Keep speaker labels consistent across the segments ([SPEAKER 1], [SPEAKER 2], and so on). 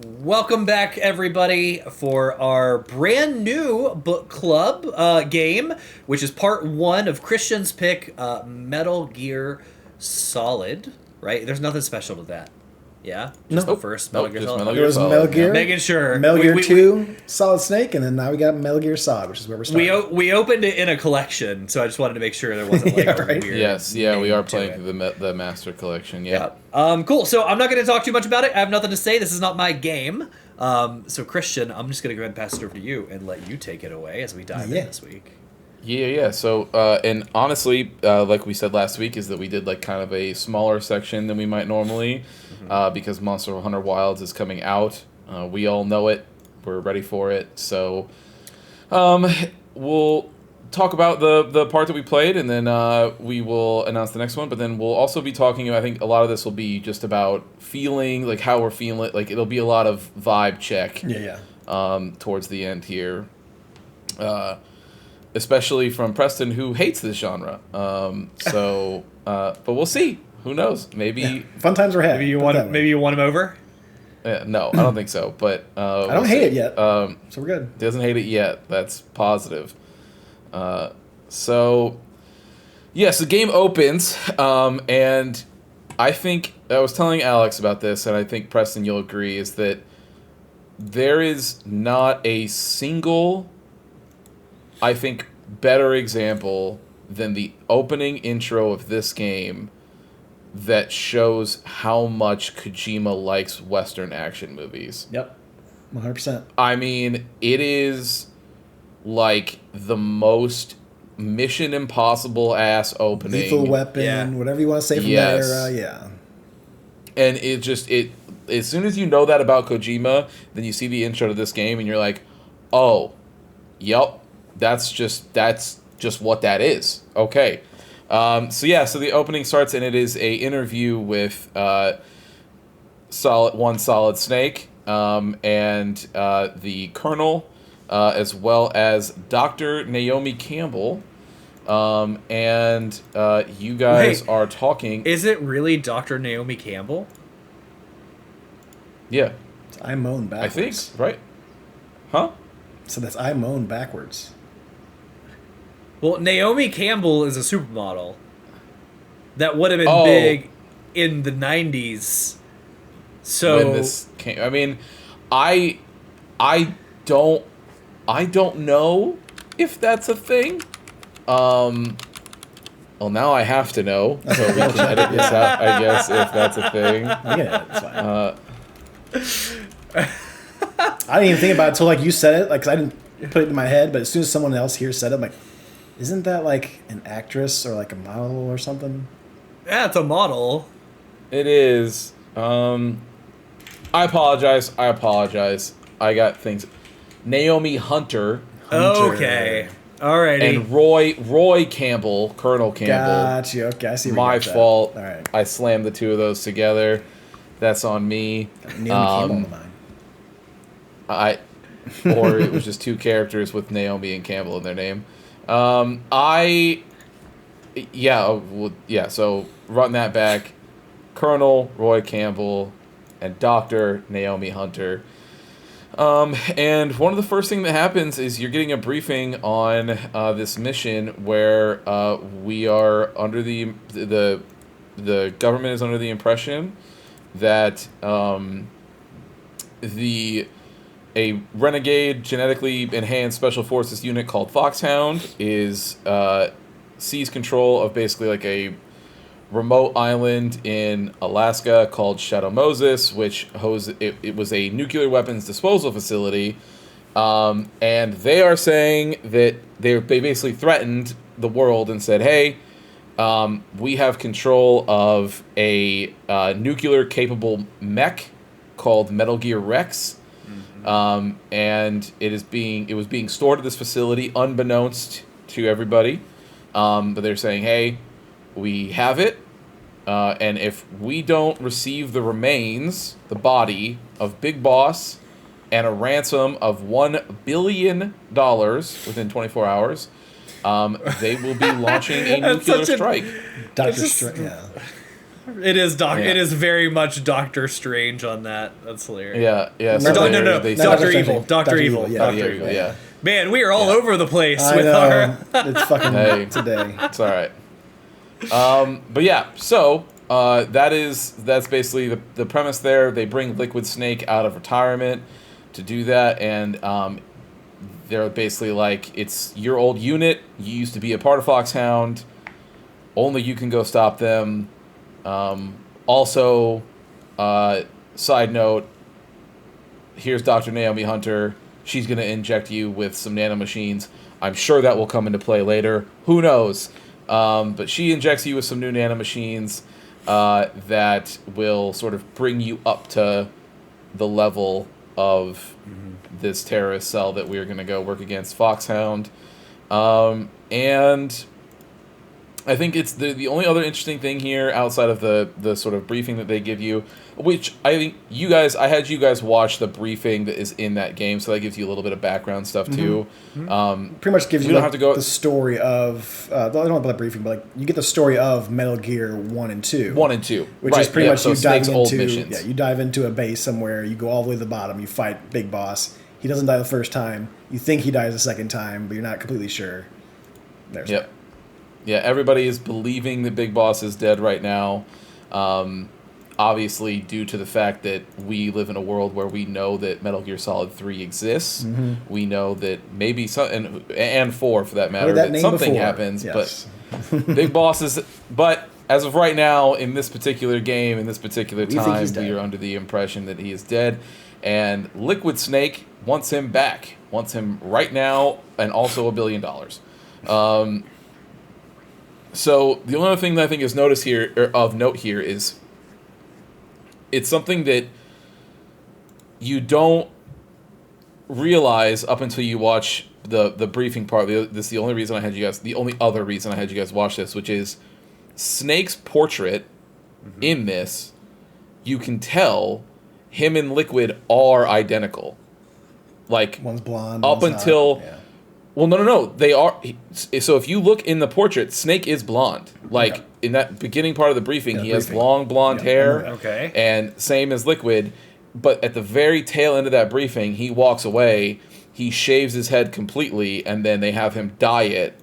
[SPEAKER 1] Welcome back, everybody, for our brand new book club game, which is part one of Christian's pick, Metal Gear Solid. Right? There's nothing special to that. Yeah, just
[SPEAKER 2] No.
[SPEAKER 1] the first Metal Gear
[SPEAKER 2] just
[SPEAKER 1] Solid.
[SPEAKER 2] Metal
[SPEAKER 3] There was
[SPEAKER 2] Solid,
[SPEAKER 3] Metal
[SPEAKER 2] yeah.
[SPEAKER 3] Gear,
[SPEAKER 1] Making sure.
[SPEAKER 3] Metal Gear
[SPEAKER 1] We-
[SPEAKER 3] 2, Solid Snake, and then now we got Metal Gear Solid, which is where we're starting.
[SPEAKER 1] We opened it in a collection, so I just wanted to make sure there wasn't like
[SPEAKER 3] Yeah,
[SPEAKER 1] a
[SPEAKER 3] right.
[SPEAKER 1] weird.
[SPEAKER 2] Yes, we
[SPEAKER 1] name
[SPEAKER 2] are
[SPEAKER 1] to
[SPEAKER 2] playing
[SPEAKER 1] it.
[SPEAKER 2] through the Master Collection. Yeah.
[SPEAKER 1] Cool. So I'm not going to talk too much about it. I have nothing to say. This is not my game. So Christian, I'm just going to go ahead and pass it over to you and let you take it away as we dive in this week.
[SPEAKER 2] Yeah. So, and honestly, like we said last week, is that we did like kind of a smaller section than we might normally, because Monster Hunter Wilds is coming out. We all know it. We're ready for it. So, we'll talk about the part that we played, and then we will announce the next one. But then we'll also be talking. I think a lot of this will be just about feeling, like how we're feeling. Like it'll be a lot of vibe check.
[SPEAKER 3] Yeah.
[SPEAKER 2] Towards the end here. Especially from Preston, who hates this genre. But we'll see. Who knows? Maybe.
[SPEAKER 3] Fun times we're having.
[SPEAKER 1] Maybe you won him over.
[SPEAKER 2] No, I don't think so. But
[SPEAKER 3] I don't hate it yet.
[SPEAKER 2] So
[SPEAKER 3] we're good.
[SPEAKER 2] doesn't hate it yet. That's positive. So the game opens, and I think I was telling Alex about this, and I think Preston, you'll agree, is that there is not a single, I think, better example than the opening intro of this game that shows how much Kojima likes Western action movies.
[SPEAKER 3] Yep. 100%.
[SPEAKER 2] I mean, it is like the most Mission Impossible ass opening.
[SPEAKER 3] Lethal Weapon,
[SPEAKER 1] Yeah.
[SPEAKER 3] whatever you want to say from
[SPEAKER 2] Yes.
[SPEAKER 3] that era. Yeah.
[SPEAKER 2] And as soon as you know that about Kojima, then you see the intro to this game and you're like, oh, yep, that's just what that is. Okay. So the opening starts, and it is a interview with Solid Snake, and the Colonel, as well as Dr. Naomi Campbell, and you guys
[SPEAKER 1] Wait.
[SPEAKER 2] are talking.
[SPEAKER 1] Is it really Dr. Naomi Campbell?
[SPEAKER 2] Yeah,
[SPEAKER 3] It's I moan
[SPEAKER 2] I
[SPEAKER 3] backwards.
[SPEAKER 2] think, right? Huh?
[SPEAKER 3] So that's I moan backwards.
[SPEAKER 1] Well, Naomi Campbell is a supermodel that would have been
[SPEAKER 2] Oh.
[SPEAKER 1] big in the 90s. So
[SPEAKER 2] When this came, I mean, I don't know if that's a thing. Well, now I have to know, so we can edit this out, I guess, if that's a thing.
[SPEAKER 3] Yeah, it's fine. I didn't even think about it until like you said it, like 'cause I didn't put it in my head. But as soon as someone else here said it, I'm like, isn't that like an actress or like a model or something?
[SPEAKER 1] yeah, it's a model.
[SPEAKER 2] It is. I apologize. I got things. Naomi Hunter
[SPEAKER 1] Okay. Alrighty.
[SPEAKER 2] and Roy Campbell, Colonel Campbell.
[SPEAKER 3] Gotcha. Okay, I see. where
[SPEAKER 2] My
[SPEAKER 3] you're at.
[SPEAKER 2] fault.
[SPEAKER 3] All right.
[SPEAKER 2] I slammed the two of those together. That's on me.
[SPEAKER 3] Naomi Campbell on the mind.
[SPEAKER 2] Or it was just two characters with Naomi and Campbell in their name. So run that back. Colonel Roy Campbell and Dr. Naomi Hunter. And one of the first thing that happens is you're getting a briefing on this mission where we are under the government is under the impression that a renegade genetically enhanced special forces unit called Foxhound is seized control of basically like a remote island in Alaska called Shadow Moses, which it was a nuclear weapons disposal facility, and they are saying that they basically threatened the world and said, hey, we have control of a nuclear capable mech called Metal Gear Rex. And it was being stored at this facility unbeknownst to everybody. But they're saying, hey, we have it, and if we don't receive the remains, the body of Big Boss, and a ransom of $1 billion within 24 hours, they will be launching a nuclear strike.
[SPEAKER 3] Doctor Strange. Yeah.
[SPEAKER 1] It is
[SPEAKER 2] Yeah.
[SPEAKER 1] It is very much Doctor Strange on that. That's hilarious.
[SPEAKER 2] Yeah.
[SPEAKER 3] No,
[SPEAKER 1] No,
[SPEAKER 3] no,
[SPEAKER 2] they
[SPEAKER 1] Doctor
[SPEAKER 3] Doctor
[SPEAKER 1] Evil.
[SPEAKER 3] Evil.
[SPEAKER 1] Doctor Evil.
[SPEAKER 3] Yeah.
[SPEAKER 1] Doctor
[SPEAKER 2] Doctor
[SPEAKER 1] Evil.
[SPEAKER 2] Evil, yeah.
[SPEAKER 1] Man, we are all over the place
[SPEAKER 3] I
[SPEAKER 1] with
[SPEAKER 3] know.
[SPEAKER 1] our.
[SPEAKER 3] It's fucking
[SPEAKER 2] Hey.
[SPEAKER 3] today.
[SPEAKER 2] It's all right. But yeah, so that's basically the premise there. They bring Liquid Snake out of retirement to do that, and they're basically like, it's your old unit. You used to be a part of Foxhound. Only you can go stop them. Also, side note, here's Dr. Naomi Hunter. She's going to inject you with some nanomachines. I'm sure that will come into play later. Who knows? But she injects you with some new nanomachines that will sort of bring you up to the level of this terrorist cell that we're going to go work against Foxhound. And I think it's the only other interesting thing here outside of the sort of briefing that they give you, which I think I had you guys watch the briefing that is in that game, so that gives you a little bit of background stuff too.
[SPEAKER 3] Pretty much gives
[SPEAKER 2] We
[SPEAKER 3] you
[SPEAKER 2] don't
[SPEAKER 3] like,
[SPEAKER 2] have to go-
[SPEAKER 3] the story of, I don't know about the briefing, but like you get the story of Metal Gear 1 and 2.
[SPEAKER 2] 1 and 2,
[SPEAKER 3] Which
[SPEAKER 2] right,
[SPEAKER 3] is pretty
[SPEAKER 2] yeah,
[SPEAKER 3] much
[SPEAKER 2] so
[SPEAKER 3] you
[SPEAKER 2] Snake's
[SPEAKER 3] diving
[SPEAKER 2] old
[SPEAKER 3] into
[SPEAKER 2] missions.
[SPEAKER 3] you dive into a base somewhere, you go all the way to the bottom, you fight Big Boss. He doesn't die the first time. You think he dies the second time, but you're not completely sure. There's
[SPEAKER 2] Yep. Yeah, everybody is believing that Big Boss is dead right now. Obviously, due to the fact that we live in a world where we know that Metal Gear Solid 3 exists. We know that maybe and 4 for that matter,
[SPEAKER 3] Heard that
[SPEAKER 2] that
[SPEAKER 3] name
[SPEAKER 2] something
[SPEAKER 3] before.
[SPEAKER 2] happens.
[SPEAKER 3] Yes.
[SPEAKER 2] But Big Boss is. But as of right now, in this particular game, in this particular
[SPEAKER 3] We think
[SPEAKER 2] time,
[SPEAKER 3] he's dead.
[SPEAKER 2] we are under the impression that he is dead. And Liquid Snake wants him back. Wants him right now, and also $1 billion. So the only other thing that I think is of note here is it's something that you don't realize up until you watch the briefing part. This is the only reason I had you guys. The only other reason I had you guys watch this, which is Snake's portrait in this. You can tell him and Liquid are identical. Like
[SPEAKER 3] One's blonde.
[SPEAKER 2] up
[SPEAKER 3] one's not.
[SPEAKER 2] until.
[SPEAKER 3] Yeah.
[SPEAKER 2] Well, no. They are. So if you look in the portrait, Snake is blonde. Like
[SPEAKER 3] Okay.
[SPEAKER 2] in that beginning part of the briefing,
[SPEAKER 3] Yeah,
[SPEAKER 2] he has
[SPEAKER 3] briefing.
[SPEAKER 2] long blonde
[SPEAKER 3] Yeah, I
[SPEAKER 2] hair.
[SPEAKER 3] remember
[SPEAKER 1] Okay.
[SPEAKER 2] And same as Liquid. But at the very tail end of that briefing, he walks away. He shaves his head completely, and then they have him dye it.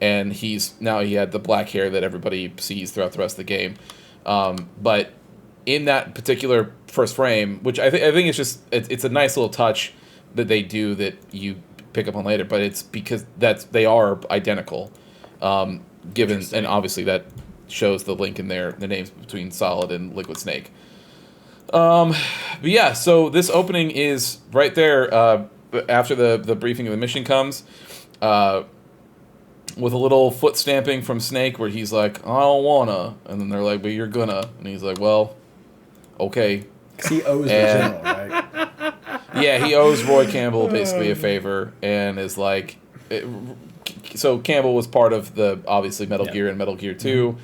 [SPEAKER 2] And he had the black hair that everybody sees throughout the rest of the game. But in that particular first frame, which I think it's just it's a nice little touch that they do that you pick up on later, but it's because they are identical. Given, and obviously that shows the link in there, the names between Solid and Liquid Snake. But yeah, so this opening is right there after the briefing of the mission comes, with a little foot stamping from Snake where he's like, I don't wanna, and then they're like, but you're gonna, and he's like, well, okay.
[SPEAKER 3] 'Cause he owes the
[SPEAKER 2] And-
[SPEAKER 3] general, right?
[SPEAKER 2] Yeah, he owes Roy Campbell basically a favor, and is like, so Campbell was part of the obviously Metal
[SPEAKER 3] Yeah.
[SPEAKER 2] Gear and Metal Gear 2,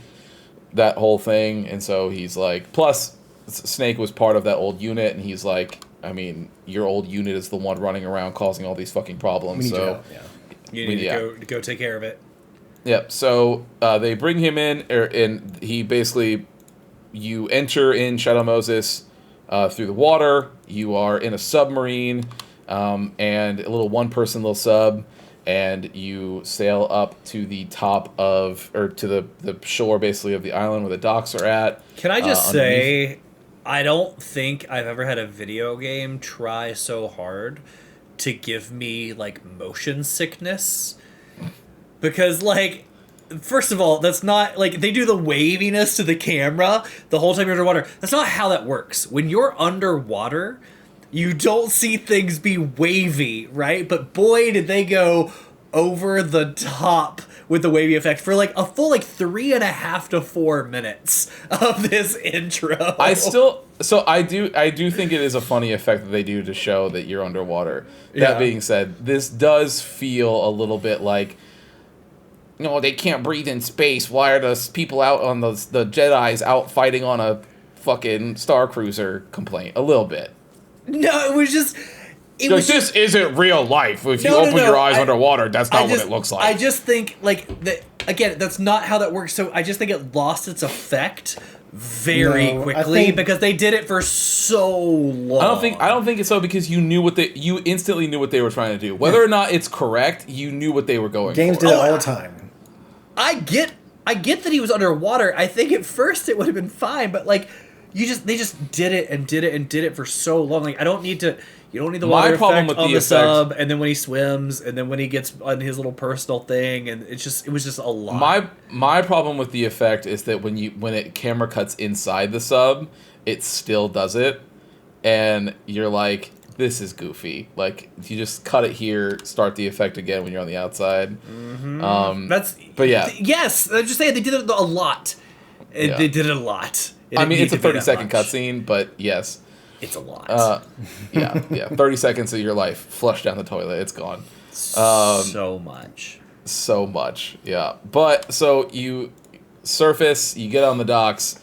[SPEAKER 2] that whole thing, and so he's like, plus Snake was part of that old unit, and he's like, I mean, your old unit is the one running around causing all these fucking
[SPEAKER 3] We
[SPEAKER 2] problems,
[SPEAKER 3] need your
[SPEAKER 2] so
[SPEAKER 3] help. Yeah.
[SPEAKER 1] You need
[SPEAKER 2] Yeah.
[SPEAKER 1] to go take care of it.
[SPEAKER 2] yep. So they bring him in, and he basically, you enter in Shadow Moses through the water. You are in a submarine, and a one-person little sub, and you sail up to the top to the shore basically of the island where the docks are at.
[SPEAKER 1] Can I just
[SPEAKER 2] underneath.
[SPEAKER 1] say, I don't think I've ever had a video game try so hard to give me like motion sickness. Because like, first of all, that's not like they do the waviness to the camera the whole time you're underwater. That's not how that works. When you're underwater, you don't see things be wavy, right? But boy, did they go over the top with the wavy effect for like a full 3.5 to 4 minutes of this intro.
[SPEAKER 2] I do think it is a funny effect that they do to show that you're underwater.
[SPEAKER 1] Yeah.
[SPEAKER 2] That being said, this does feel a little bit like, no, they can't breathe in space. Why are the people out on the Jedis out fighting on a fucking Star Cruiser complaint? A little bit.
[SPEAKER 1] No, it was just. It
[SPEAKER 2] Like,
[SPEAKER 1] was
[SPEAKER 2] this isn't real life. If you
[SPEAKER 1] No, no,
[SPEAKER 2] open
[SPEAKER 1] no,
[SPEAKER 2] your eyes
[SPEAKER 1] I-
[SPEAKER 2] underwater, that's not what it looks like.
[SPEAKER 1] I just think like that again, that's not how that works. So I just think it lost its effect very
[SPEAKER 3] No, I
[SPEAKER 1] quickly
[SPEAKER 3] think-
[SPEAKER 1] because they did it for so long.
[SPEAKER 2] I don't think it's so because you instantly knew what they were trying to do. Whether or not it's correct, you knew what they were going
[SPEAKER 3] Games
[SPEAKER 2] for.
[SPEAKER 3] did it
[SPEAKER 1] Oh,
[SPEAKER 3] all the time.
[SPEAKER 1] I get that he was underwater. I think at first it would have been fine, but like they just did it and did it and did it for so long. Like you don't need the
[SPEAKER 2] My
[SPEAKER 1] water
[SPEAKER 2] problem
[SPEAKER 1] effect
[SPEAKER 2] with
[SPEAKER 1] on
[SPEAKER 2] the
[SPEAKER 1] the
[SPEAKER 2] effect-
[SPEAKER 1] sub, and then when he swims, and then when he gets on his little personal thing, and it was just a lot.
[SPEAKER 2] My problem with the effect is that when it camera cuts inside the sub, it still does it, and you're like, this is goofy. Like you just cut it here, start the effect again when you're on the outside. But yeah.
[SPEAKER 1] Yes, I'm just saying they did it a lot.
[SPEAKER 2] Yeah.
[SPEAKER 1] They did it a lot. It
[SPEAKER 2] I
[SPEAKER 1] didn't
[SPEAKER 2] mean,
[SPEAKER 1] need
[SPEAKER 2] it's a
[SPEAKER 1] to be that
[SPEAKER 2] 30-second
[SPEAKER 1] much.
[SPEAKER 2] cutscene, but yes.
[SPEAKER 1] It's a lot.
[SPEAKER 2] Yeah, 30 seconds of your life flushed down the toilet. It's gone.
[SPEAKER 1] So much.
[SPEAKER 2] So much, yeah. But so you surface, you get on the docks,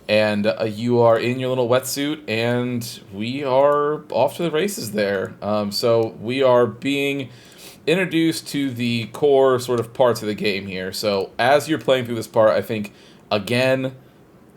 [SPEAKER 2] and you are in your little wetsuit, and we are off to the races there. So we are being introduced to the core sort of parts of the game here. So as you're playing through this part, I think, again,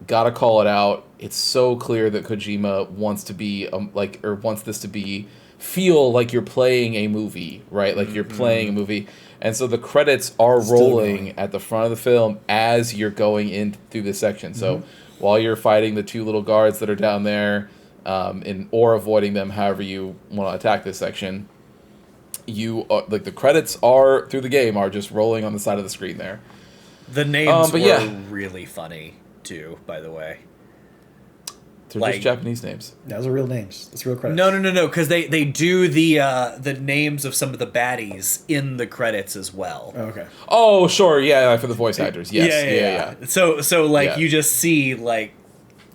[SPEAKER 2] gotta call it out. It's so clear that Kojima wants to be wants this to be feel like you're playing a movie, right? Like you're playing a movie. And so the credits are
[SPEAKER 3] Still
[SPEAKER 2] rolling
[SPEAKER 3] going.
[SPEAKER 2] at the front of the film as you're going in through this section. So while you're fighting the two little guards that are down there, or avoiding them, however you want to attack this section, you are, like the credits are through the game are just rolling on the side of the screen there.
[SPEAKER 1] The names
[SPEAKER 2] but
[SPEAKER 1] were
[SPEAKER 2] yeah.
[SPEAKER 1] really funny too, by the way.
[SPEAKER 2] They're
[SPEAKER 1] Like-
[SPEAKER 2] just Japanese names.
[SPEAKER 3] Those are real names. That's real credits.
[SPEAKER 1] No, because they do the names of some of the baddies in the credits as well.
[SPEAKER 3] Oh, okay.
[SPEAKER 2] Oh, sure, yeah, for the voice actors. Yes, yeah.
[SPEAKER 1] So like
[SPEAKER 2] Yeah.
[SPEAKER 1] you just see like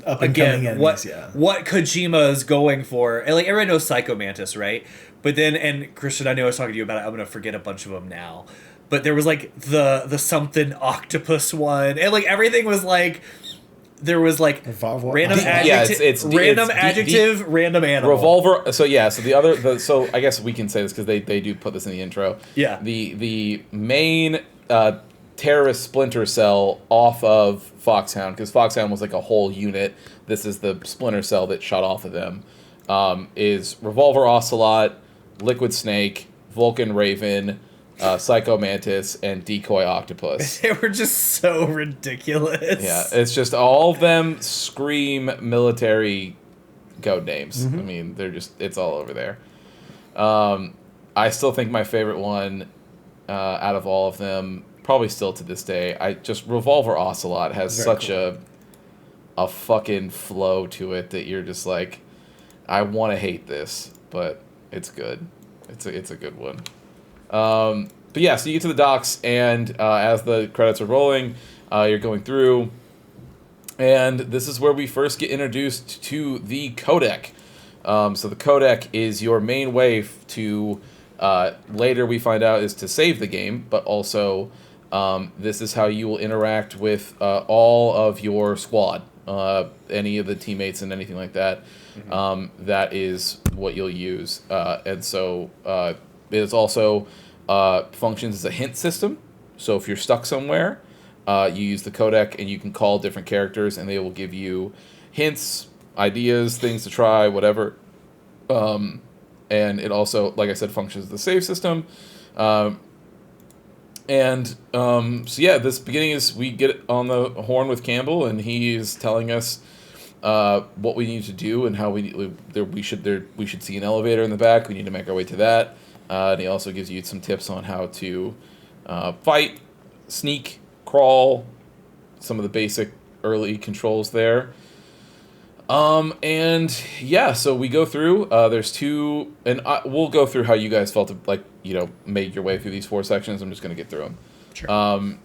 [SPEAKER 3] Up and coming
[SPEAKER 1] again
[SPEAKER 3] enemies,
[SPEAKER 1] what Kojima is going for. And like everyone knows Psycho Mantis, right? But then, and Christian, I know I was talking to you about it. I'm gonna forget a bunch of them now. But there was like the something octopus one, and like everything was like there was like
[SPEAKER 3] Revolver-
[SPEAKER 1] random
[SPEAKER 3] Yeah,
[SPEAKER 1] adjective,
[SPEAKER 2] it's
[SPEAKER 1] random
[SPEAKER 2] the
[SPEAKER 1] adjective, random animal.
[SPEAKER 2] Revolver. So yeah. So so I guess we can say this because they do put this in the intro.
[SPEAKER 1] Yeah.
[SPEAKER 2] The main terrorist Splinter Cell off of Foxhound, because Foxhound was like a whole unit. This is the Splinter Cell that shot off of them. Is Revolver Ocelot, Liquid Snake, Vulcan Raven, Psycho Mantis, and Decoy Octopus.
[SPEAKER 1] They were just so ridiculous.
[SPEAKER 2] Yeah, it's just all of them scream military code names. I mean, it's all over there. I still think my favorite one out of all of them, probably still to this day, Revolver Ocelot has
[SPEAKER 3] Very
[SPEAKER 2] such
[SPEAKER 3] cool.
[SPEAKER 2] a fucking flow to it that you're just like, I want to hate this, but it's good. It's a good one. But yeah, so you get to the docks, and as the credits are rolling, you're going through, and this is where we first get introduced to the codec. So the codec is your main way to, later we find out, is to save the game, but also this is how you will interact with all of your squad, any of the teammates and anything like that. That is what you'll use. And so it is also functions as a hint system. So if you're stuck somewhere, you use the codec and you can call different characters and they will give you hints, ideas, things to try, whatever. And it also, like I said, functions as the save system. So yeah, this beginning is we get on the horn with Campbell and he is telling us what we need to do and how we should see an elevator in the back. We need to make our way to that. And he also gives you some tips on how to fight, sneak, crawl, some of the basic early controls there. And yeah, so we go through. There's two, and we'll go through how you guys felt made your way through these 4 sections. I'm just gonna get through them.
[SPEAKER 1] Sure.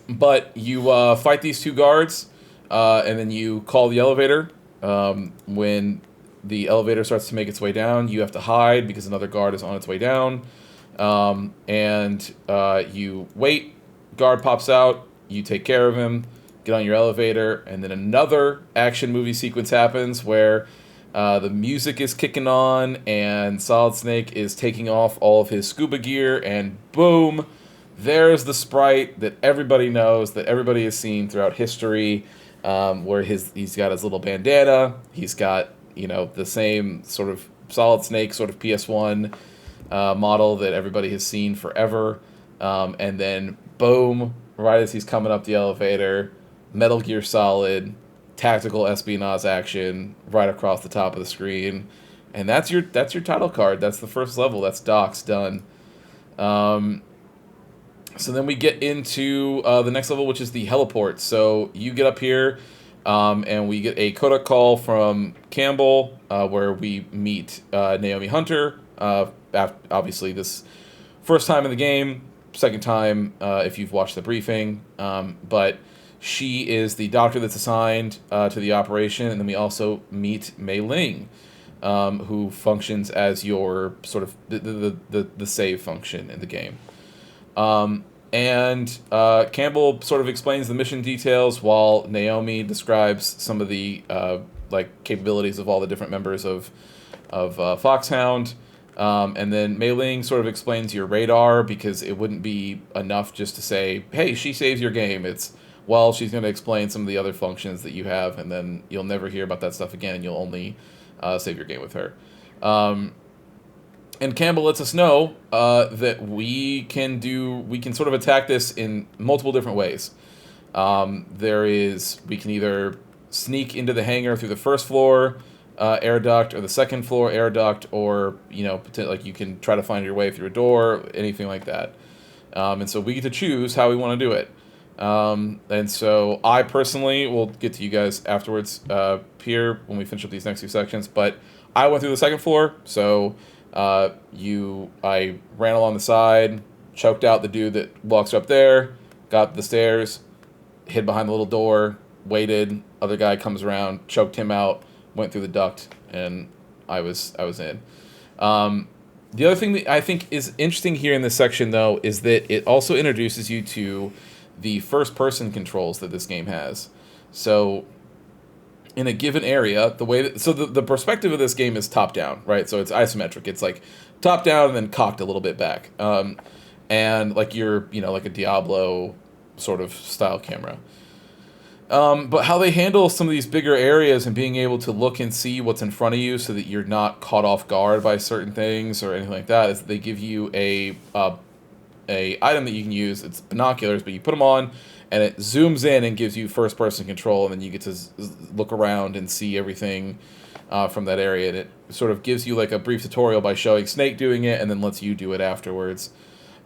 [SPEAKER 2] But you fight these 2 guards, and then you call the elevator. When the elevator starts to make its way down, you have to hide because another guard is on its way down. And you wait. Guard pops out. You take care of him. Get on your elevator, and then another action movie sequence happens where the music is kicking on, and Solid Snake is taking off all of his scuba gear, and boom, there's the sprite that everybody knows, that everybody has seen throughout history, where he's got his little bandana, he's got, the same sort of Solid Snake sort of PS1 model that everybody has seen forever, and then boom, right as he's coming up the elevator, Metal Gear Solid, tactical espionage action right across the top of the screen, and that's your title card. That's the first level. That's Doc's done. So then we get into the next level, which is the heliport. So you get up here, and we get a Kodak call from Campbell, where we meet Naomi Hunter. Obviously, this first time in the game, second time if you've watched the briefing. But she is the doctor that's assigned to the operation, and then we also meet Mei Ling, who functions as your sort of the save function in the game. And Campbell sort of explains the mission details while Naomi describes some of the capabilities of all the different members of Foxhound. And then Mei Ling sort of explains your radar, because it wouldn't be enough just to say, hey, she saves your game. It's, well, she's going to explain some of the other functions that you have, and then you'll never hear about that stuff again, and you'll only save your game with her. And Campbell lets us know that we can sort of attack this in multiple different ways. We can either sneak into the hangar through the first floor air duct, or the second floor air duct, or you can try to find your way through a door, anything like that. And so we get to choose how we want to do it. And so I personally will get to you guys afterwards here when we finish up these next two sections. But I went through the second floor, so I ran along the side, choked out the dude that walks up there, got the stairs, hid behind the little door, waited. Other guy comes around, choked him out, went through the duct, and I was in. The other thing that I think is interesting here in this section, though, is that it also introduces you to the first-person controls that this game has. So in a given area, the perspective of this game is top-down, right? So it's isometric. It's like top-down and then cocked a little bit back. And like like a Diablo sort of style camera. But how they handle some of these bigger areas and being able to look and see what's in front of you so that you're not caught off guard by certain things or anything like that is they give you a item that you can use. It's binoculars, but you put them on and it zooms in and gives you first person control, and then you get to look around and see everything from that area. And it sort of gives you like a brief tutorial by showing Snake doing it and then lets you do it afterwards.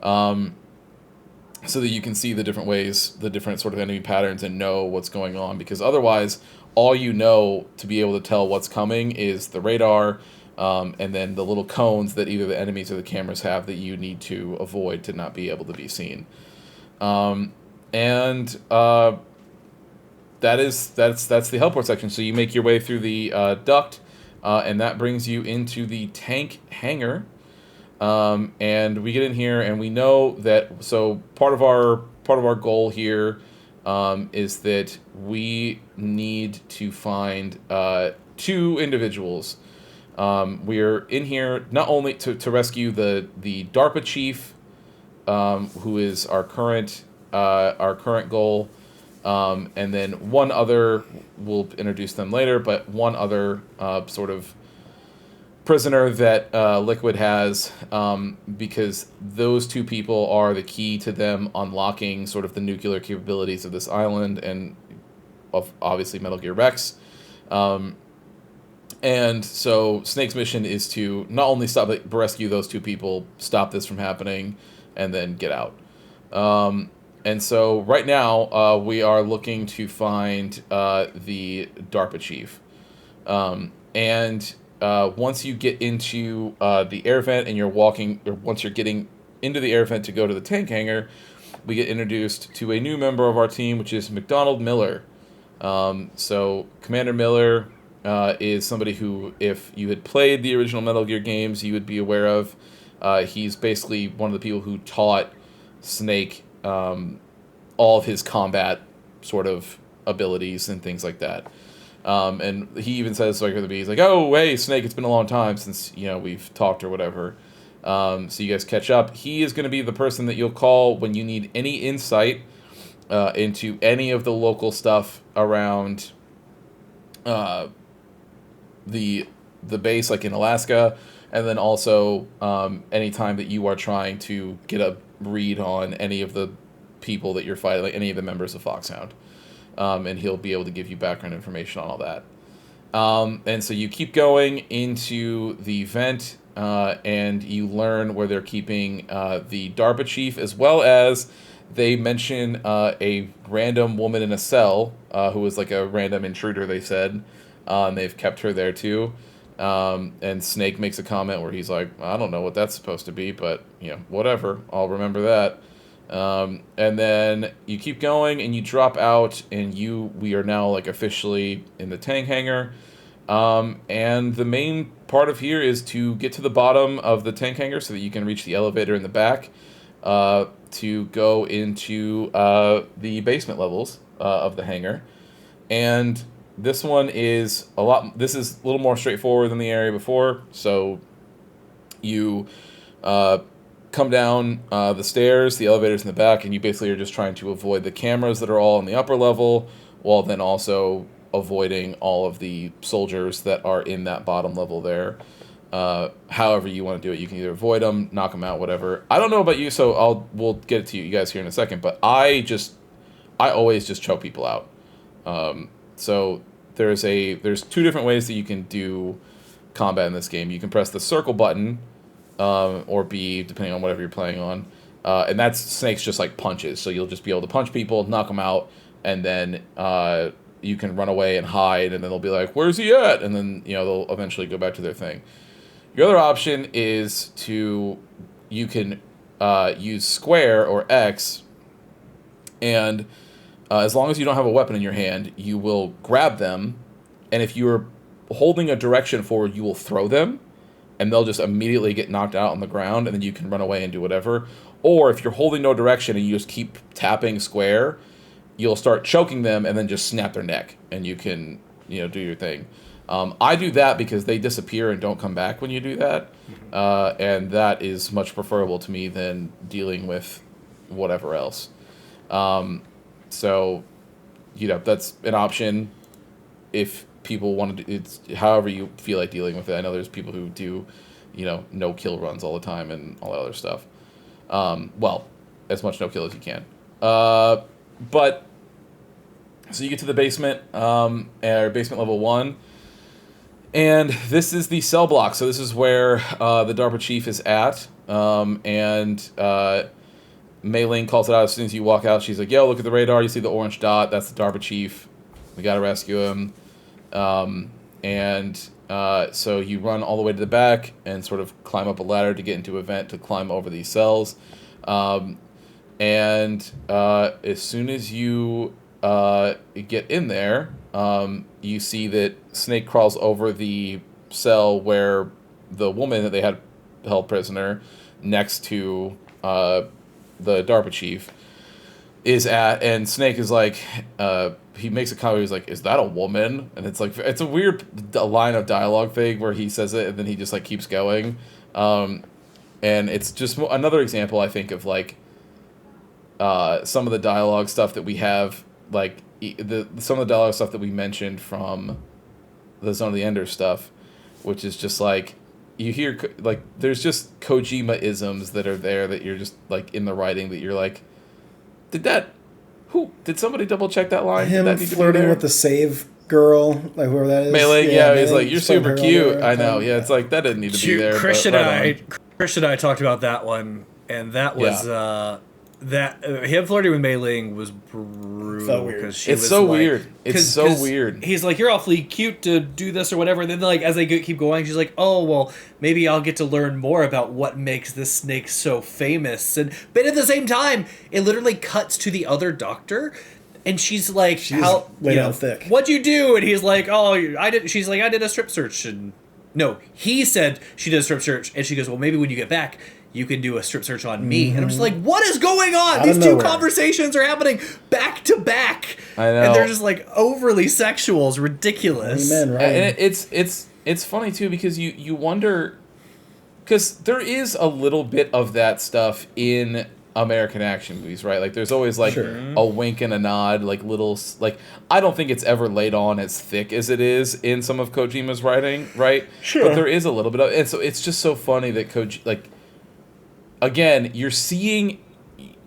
[SPEAKER 2] So that you can see the different ways, the different sort of enemy patterns, and know what's going on. Because otherwise, all you know to be able to tell what's coming is the radar, and then the little cones that either the enemies or the cameras have that you need to avoid to not be able to be seen. That's the heliport section. So you make your way through the duct, and that brings you into the tank hangar. And we get in here and we know that, so part of our goal here is that we need to find two individuals. We're in here not only to rescue the DARPA chief, who is our current goal, and then one other, we'll introduce them later, but one other sort of prisoner that Liquid has, because those two people are the key to them unlocking sort of the nuclear capabilities of this island and of obviously Metal Gear Rex. And so Snake's mission is to not only rescue those two people, stop this from happening, and then get out. And so right now we are looking to find the DARPA chief. Once you get into the air vent and once you're getting into the air vent to go to the tank hangar, we get introduced to a new member of our team, which is McDonald Miller. So Commander Miller is somebody who, if you had played the original Metal Gear games, you would be aware of. He's basically one of the people who taught Snake all of his combat sort of abilities and things like that. And he even says, like, he's like, oh, hey, Snake, it's been a long time since, we've talked or whatever. So you guys catch up. He is going to be the person that you'll call when you need any insight into any of the local stuff around the base, like in Alaska, and then also anytime that you are trying to get a read on any of the people that you're fighting, like any of the members of Foxhound. And he'll be able to give you background information on all that. And so you keep going into the vent, and you learn where they're keeping the DARPA chief, as well as they mention a random woman in a cell who was like a random intruder, they said. And they've kept her there too. And Snake makes a comment where he's like, I don't know what that's supposed to be, but whatever, I'll remember that. And then you keep going and you drop out, and we are now like officially in the tank hangar. And the main part of here is to get to the bottom of the tank hangar so that you can reach the elevator in the back to go into the basement levels of the hangar. And this one is this is a little more straightforward than the area before. So you come down the stairs, the elevator's in the back, and you basically are just trying to avoid the cameras that are all on the upper level, while then also avoiding all of the soldiers that are in that bottom level there. However you want to do it, you can either avoid them, knock them out, whatever. I don't know about you, so we'll get it to you guys here in a second, but I always just choke people out. So there's two different ways that you can do combat in this game. You can press the circle button, or B, depending on whatever you're playing on. And that's Snake's just like punches. So you'll just be able to punch people, knock them out, and then you can run away and hide, and then they'll be like, where's he at? And then, they'll eventually go back to their thing. Your other option is you can use square or X, and as long as you don't have a weapon in your hand, you will grab them, and if you're holding a direction forward, you will throw them, and they'll just immediately get knocked out on the ground, and then you can run away and do whatever. Or if you're holding no direction and you just keep tapping square, you'll start choking them and then just snap their neck, and you can, do your thing. I do that because they disappear and don't come back when you do that, and that is much preferable to me than dealing with whatever else. So, that's an option if people want to do it's however you feel like dealing with it. I know there's people who do, no kill runs all the time and all that other stuff. Well, as much no kill as you can. But so you get to the basement, basement level 1, and this is the cell block. So this is where the DARPA chief is at, and Mei Ling calls it out as soon as you walk out. She's like, yo, look at the radar. You see the orange dot. That's the DARPA chief. We got to rescue him. So you run all the way to the back and sort of climb up a ladder to get into a vent to climb over these cells. As soon as you get in there, you see that Snake crawls over the cell where the woman that they had held prisoner next to the DARPA chief is at, and Snake is like, he makes a comment, he's like, is that a woman? And it's like, it's a weird line of dialogue thing where he says it and then he just like keeps going. And it's just another example, I think, of like some of the dialogue stuff that we have, like some of the dialogue stuff that we mentioned from the Zone of the Ender stuff, which is just like, you hear, like, there's just Kojima-isms that are there that you're just, like, in the writing that you're like, did somebody double-check that line?
[SPEAKER 3] Him flirting with the save girl, like whoever that is.
[SPEAKER 2] Mei Ling, yeah, he's like, you're super cute. I know, yeah, it's like, that didn't need to be there.
[SPEAKER 1] Christian and I talked about that one, and that was, him flirting with Mei Ling was brutal.
[SPEAKER 3] So weird.
[SPEAKER 2] It's so weird. It's so weird.
[SPEAKER 1] He's like, you're awfully cute to do this or whatever. And then, like, as they keep going, she's like, oh, well, maybe I'll get to learn more about what makes this snake so famous. But at the same time, it literally cuts to the other doctor. And she's like,
[SPEAKER 3] laid out thick.
[SPEAKER 1] What'd you do? And he's like, oh, I did. She's like, I did a strip search. And no, he said she did a strip search. And she goes, well, maybe when you get back, you can do a strip search on me. And I'm just like, what is going on? These two conversations are happening back to back.
[SPEAKER 2] I know.
[SPEAKER 1] And they're just like overly sexual. It's ridiculous.
[SPEAKER 3] Amen, right?
[SPEAKER 2] And it's funny too, because you wonder, because there is a little bit of that stuff in American action movies, right? Like there's always like
[SPEAKER 3] Sure.
[SPEAKER 2] a wink and a nod, like like I don't think it's ever laid on as thick as it is in some of Kojima's writing, right?
[SPEAKER 3] Sure.
[SPEAKER 2] But there is a little bit of, and so it's just so funny that like again, you're seeing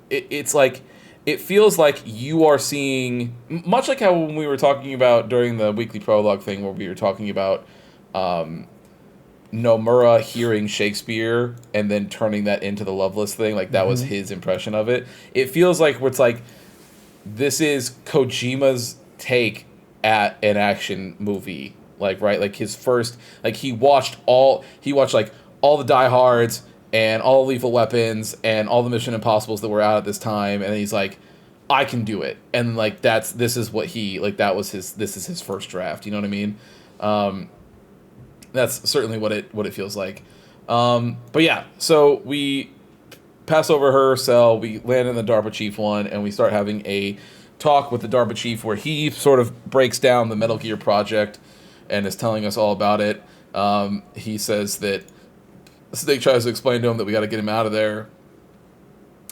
[SPEAKER 2] it's like it feels like you are seeing, much like how when we were talking about during the weekly prologue thing where we were talking about Nomura hearing Shakespeare and then turning that into the Loveless thing, like that was his impression of it. It feels like where it's like this is Kojima's take at an action movie, like, right, like his first, like he watched like all the Die Hards and all Lethal Weapons and all the Mission Impossibles that were out at this time, and he's like, I can do it, and like this is what he, like that was this is his first draft, you know what I mean? That's certainly what it feels like. But yeah, so we pass over her cell, we land in the DARPA chief one, and we start having a talk with the DARPA chief where he sort of breaks down the Metal Gear project and is telling us all about it. He says that Snake tries to explain to him that we got to get him out of there,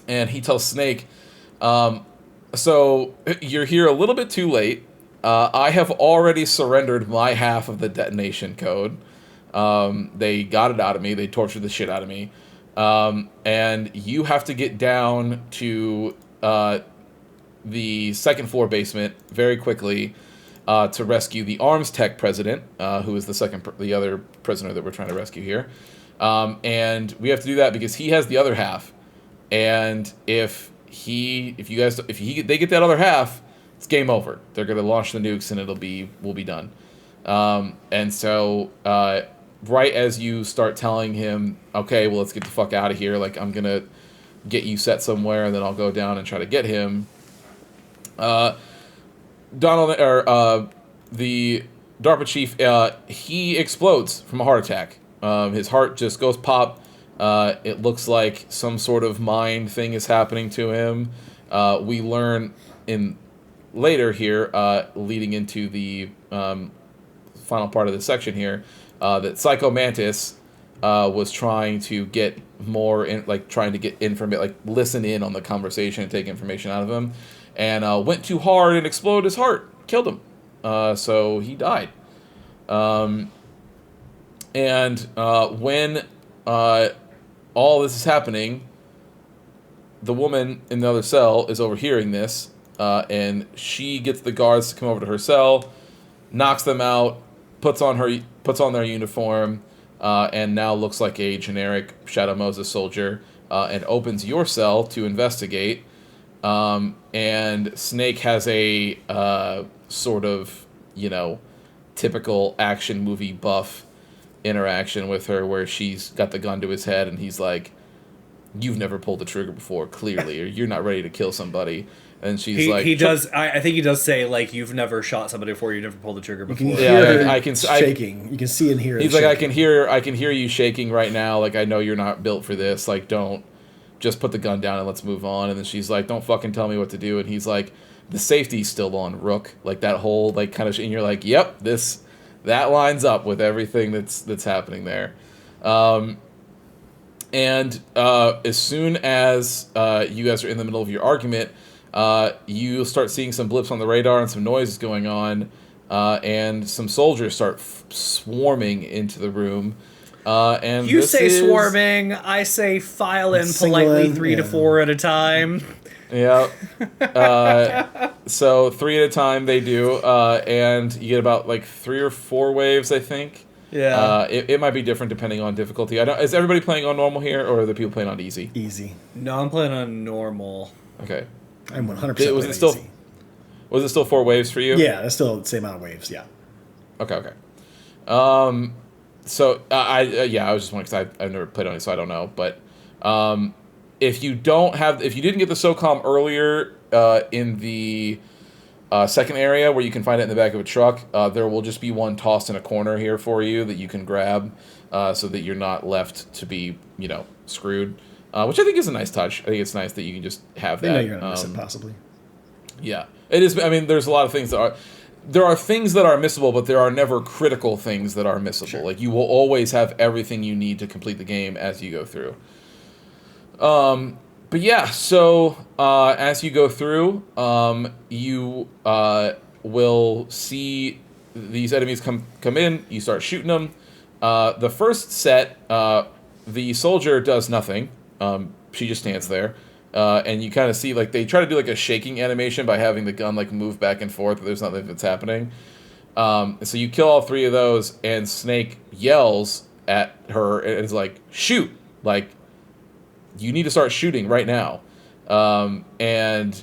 [SPEAKER 2] and he tells Snake, so you're here a little bit too late. I have already surrendered my half of the detonation code. They got it out of me. They tortured the shit out of me. And you have to get down to the second floor basement very quickly to rescue the Arms Tech president, who is the other prisoner that we're trying to rescue here. And we have to do that because he has the other half. And if they get that other half, it's game over. They're gonna launch the nukes and we'll be done. And so right as you start telling him, okay, well, let's get the fuck out of here. Like, I'm gonna get you set somewhere, and then I'll go down and try to get him. The DARPA chief, he explodes from a heart attack. His heart just goes pop. It looks like some sort of mind thing is happening to him. We learn later here, leading into the final part of the section here, that Psycho Mantis was trying to get listen in on the conversation and take information out of him, and went too hard and exploded his heart, killed him. So he died. And when all this is happening, the woman in the other cell is overhearing this, and she gets the guards to come over to her cell, knocks them out, puts on their uniform, and now looks like a generic Shadow Moses soldier, and opens your cell to investigate. And Snake has a sort of, typical action movie buff interaction with her where she's got the gun to his head and he's like, you've never pulled the trigger before, clearly, or you're not ready to kill somebody. And she's like,
[SPEAKER 1] he does. I think he does say, like, you've never shot somebody before, you never pulled the trigger before.
[SPEAKER 3] I can shaking. You can see and hear.
[SPEAKER 2] He's like, I can hear you shaking right now. Like, I know you're not built for this. Like, don't, just put the gun down and let's move on. And then she's like, don't fucking tell me what to do. And he's like, the safety's still on, Rook. Like, that whole, like, kind of, and you're like, yep, that lines up with everything that's happening there. And as soon as you guys are in the middle of your argument, you start seeing some blips on the radar and some noises going on, and some soldiers start swarming into the room. And
[SPEAKER 1] you say swarming, I say file in politely 3 to 4 at a time.
[SPEAKER 2] Yeah. So 3 at a time they do, and you get about like 3 or 4 waves, I think.
[SPEAKER 1] Yeah.
[SPEAKER 2] It might be different depending on difficulty. Is everybody playing on normal here, or are the people playing on easy?
[SPEAKER 3] Easy.
[SPEAKER 1] No, I'm playing on normal.
[SPEAKER 2] Okay.
[SPEAKER 3] I'm 100% playing easy.
[SPEAKER 2] Was it still 4 waves for you?
[SPEAKER 3] Yeah, that's still the same amount of waves. Yeah.
[SPEAKER 2] Okay. So I was just wondering because I've never played on it, so I don't know. But if you didn't get the SOCOM earlier in the second area where you can find it in the back of a truck, there will just be one tossed in a corner here for you that you can grab, so that you're not left to be screwed. Which I think is a nice touch. I think it's nice that you can just have that.
[SPEAKER 3] I know you're gonna miss it possibly.
[SPEAKER 2] Yeah, it is. I mean, there's a lot of things that are. there are things that are missable, but there are never critical things that are missable.
[SPEAKER 1] Sure.
[SPEAKER 2] Like, you will always have everything you need to complete the game as you go through. But yeah, so as you go through, you will see these enemies come in. You start shooting them. The first set, the soldier does nothing. She just stands there. And you kind of see, like, they try to do, like, a shaking animation by having the gun, like, move back and forth, but there's nothing that's happening. So you kill all 3 of those, and Snake yells at her and is like, shoot! Like, you need to start shooting right now. And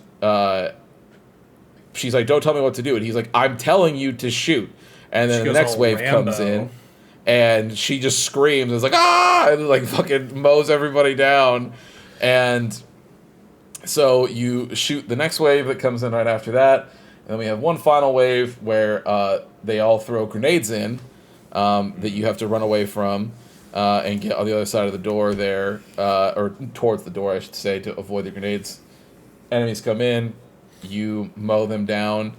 [SPEAKER 2] she's like, don't tell me what to do. And he's like, I'm telling you to shoot. And then
[SPEAKER 1] She
[SPEAKER 2] the
[SPEAKER 1] goes
[SPEAKER 2] next
[SPEAKER 1] all
[SPEAKER 2] wave
[SPEAKER 1] Rambo.
[SPEAKER 2] comes in, and she just screams. It's like, ah! And, like, fucking mows everybody down. And so you shoot the next wave that comes in right after that. And then we have one final wave where they all throw grenades in that you have to run away from and get on the other side of the door there, or towards the door, I should say, to avoid the grenades. Enemies come in, you mow them down,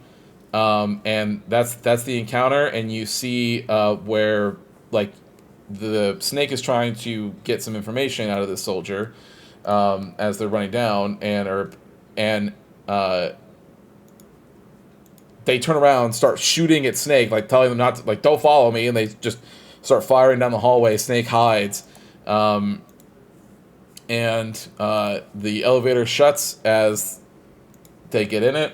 [SPEAKER 2] and that's the encounter. And you see where, like, the Snake is trying to get some information out of this soldier as they're running down, and they turn around, start shooting at Snake, like telling them not to, like, don't follow me, and they just start firing down the hallway. Snake hides, and the elevator shuts as they get in it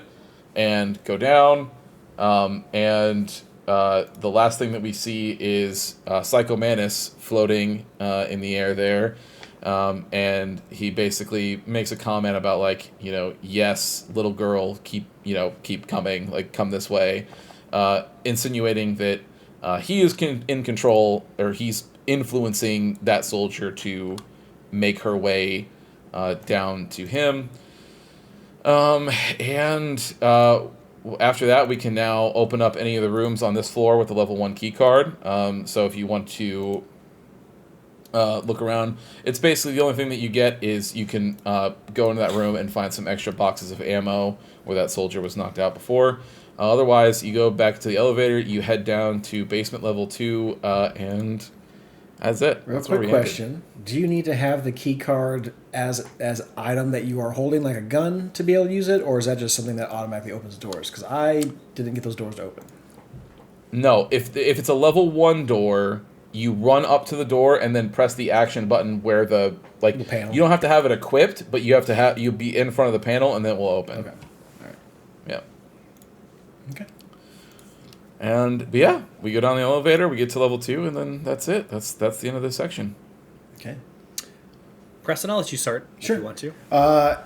[SPEAKER 2] and go down, and the last thing that we see is Psycho Manus floating in the air there. And he basically makes a comment about, like, you know, yes, little girl, keep coming, like, come this way, insinuating that he is in control, or he's influencing that soldier to make her way down to him. And after that, we can now open up any of the rooms on this floor with the level 1 key card. So if you want to look around, it's basically the only thing that you get is you can go into that room and find some extra boxes of ammo where that soldier was knocked out before. Otherwise, you go back to the elevator, you head down to basement level 2, and that's it.
[SPEAKER 3] Real
[SPEAKER 2] That's where
[SPEAKER 3] quick
[SPEAKER 2] we ended.
[SPEAKER 3] question: do you need to have the key card as item that you are holding, like a gun, to be able to use it, or is that just something that automatically opens doors? Because I didn't get those doors to open.
[SPEAKER 2] No, if it's a level 1 door, you run up to the door and then press the action button where the
[SPEAKER 3] panel.
[SPEAKER 2] You don't have to have it equipped, but you have to have you be in front of the panel and then it will open.
[SPEAKER 3] Okay. All right.
[SPEAKER 2] Yeah.
[SPEAKER 3] Okay.
[SPEAKER 2] But yeah, we go down the elevator, we get to level 2, and then that's it. That's the end of this section.
[SPEAKER 3] Okay.
[SPEAKER 1] Preston, I'll let you start
[SPEAKER 3] Sure.
[SPEAKER 1] if you want to.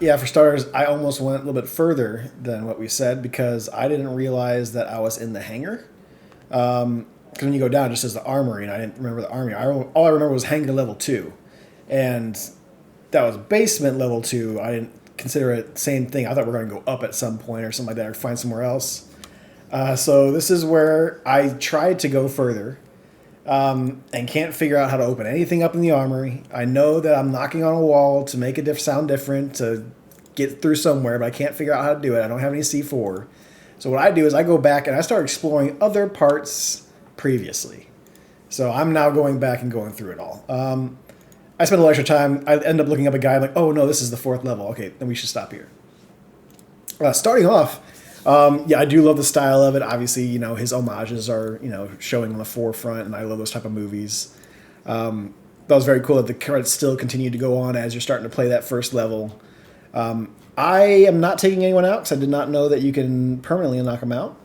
[SPEAKER 3] Yeah, for starters, I almost went a little bit further than what we said because I didn't realize that I was in the hangar. Because when you go down, it just says the armory, and I didn't remember the armory. All I remember was hangar level 2. And that was basement level 2. I didn't consider it same thing. I thought we were going to go up at some point or something like that, or find somewhere else. So this is where I tried to go further and can't figure out how to open anything up in the armory. I know that I'm knocking on a wall to make it sound different, to get through somewhere, but I can't figure out how to do it. I don't have any C4. So what I do is I go back and I start exploring other parts previously. So I'm now going back and going through it all. I spend a little extra time. I end up looking up a guy. I'm like, oh no, this is the 4th level. Okay, then we should stop here. Starting off, yeah, I do love the style of it. Obviously, you know, his homages are, you know, showing on the forefront, and I love those type of movies. That was very cool that the credits still continue to go on as you're starting to play that first level. I am not taking anyone out because I did not know that you can permanently knock them out.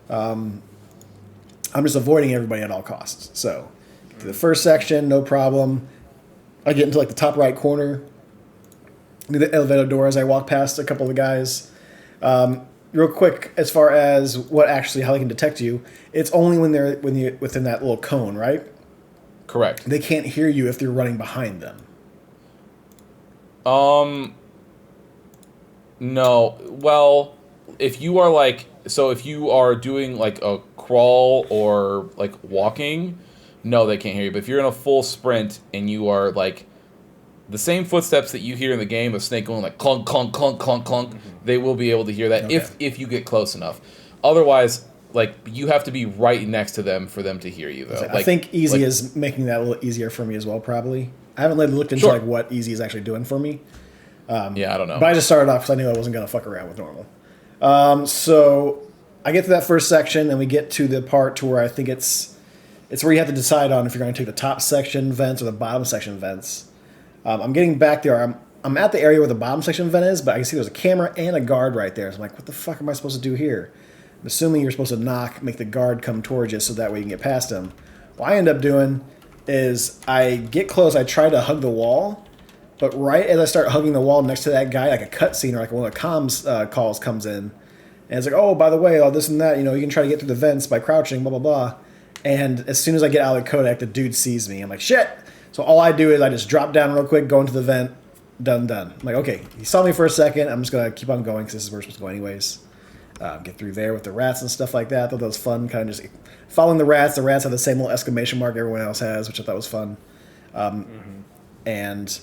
[SPEAKER 3] I'm just avoiding everybody at all costs. So, the first section, no problem. I get into like the top right corner, near the elevator door as I walk past a couple of the guys. Real quick, as far as how they can detect you, it's only when you're within that little cone, right?
[SPEAKER 2] Correct.
[SPEAKER 3] They can't hear you if you're running behind them.
[SPEAKER 2] No. Well, if you are doing like a crawl or like walking, no, they can't hear you. But if you're in a full sprint and you are like the same footsteps that you hear in the game of Snake going like clunk, clunk, clunk, clunk, clunk, they will be able to hear that
[SPEAKER 3] Okay.
[SPEAKER 2] if you get close enough. Otherwise, like you have to be right next to them for them to hear you though.
[SPEAKER 3] I think easy is making that a little easier for me as well. Probably I haven't really looked into like what easy is actually doing for me.
[SPEAKER 2] Yeah, I don't know.
[SPEAKER 3] But I just started off because I knew I wasn't gonna fuck around with normal. So I get to that first section and we get to the part to where I think it's where you have to decide on if you're going to take the top section vents or the bottom section vents. I'm getting back there. I'm at the area where the bottom section vent is, but I can see there's a camera and a guard right there. So I'm like, what the fuck am I supposed to do here? I'm assuming you're supposed to knock, make the guard come towards you so that way you can get past him. What I end up doing is I get close, I try to hug the wall, but right as I start hugging the wall next to that guy, like a cutscene or like one of the comms calls comes in. And it's like, oh, by the way, all this and that, you can try to get through the vents by crouching, blah, blah, blah. And as soon as I get out of the codec, the dude sees me. I'm like, shit! So all I do is I just drop down real quick, go into the vent, done. I'm like, okay, he saw me for a second. I'm just going to keep on going because this is where we're supposed to go anyways. Get through there with the rats and stuff like that. I thought that was fun, kind of just following the rats. The rats have the same little exclamation mark everyone else has, which I thought was fun. And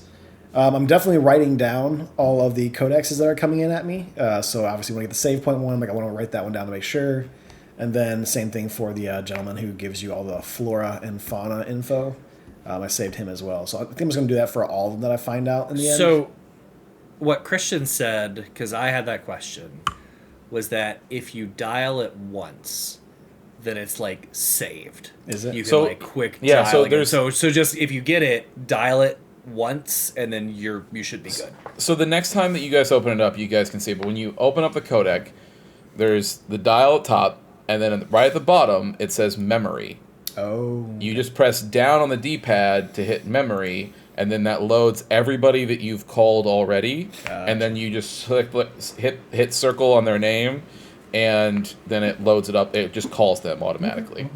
[SPEAKER 3] I'm definitely writing down all of the codexes that are coming in at me. So obviously when I get the save point one, I want to write that one down to make sure. And then same thing for the gentleman who gives you all the flora and fauna info. I saved him as well. So I think I'm just going to do that for all of them that I find out in the end.
[SPEAKER 1] So what Christian said, because I had that question, was that if you dial it once, then it's like saved.
[SPEAKER 3] Is it?
[SPEAKER 1] You can
[SPEAKER 2] So,
[SPEAKER 1] like quick
[SPEAKER 2] yeah,
[SPEAKER 1] dial
[SPEAKER 2] so
[SPEAKER 1] again.
[SPEAKER 2] there's-
[SPEAKER 1] so just if you get it, dial it once and then you should be good.
[SPEAKER 2] So the next time that you guys open it up, you guys can see. But when you open up the codec, there's the dial at top, and then right at the bottom it says memory.
[SPEAKER 3] Oh.
[SPEAKER 2] You just press down on the D-pad to hit memory, and then that loads everybody that you've called already, and then you just hit circle on their name, and then it loads it up. It just calls them automatically.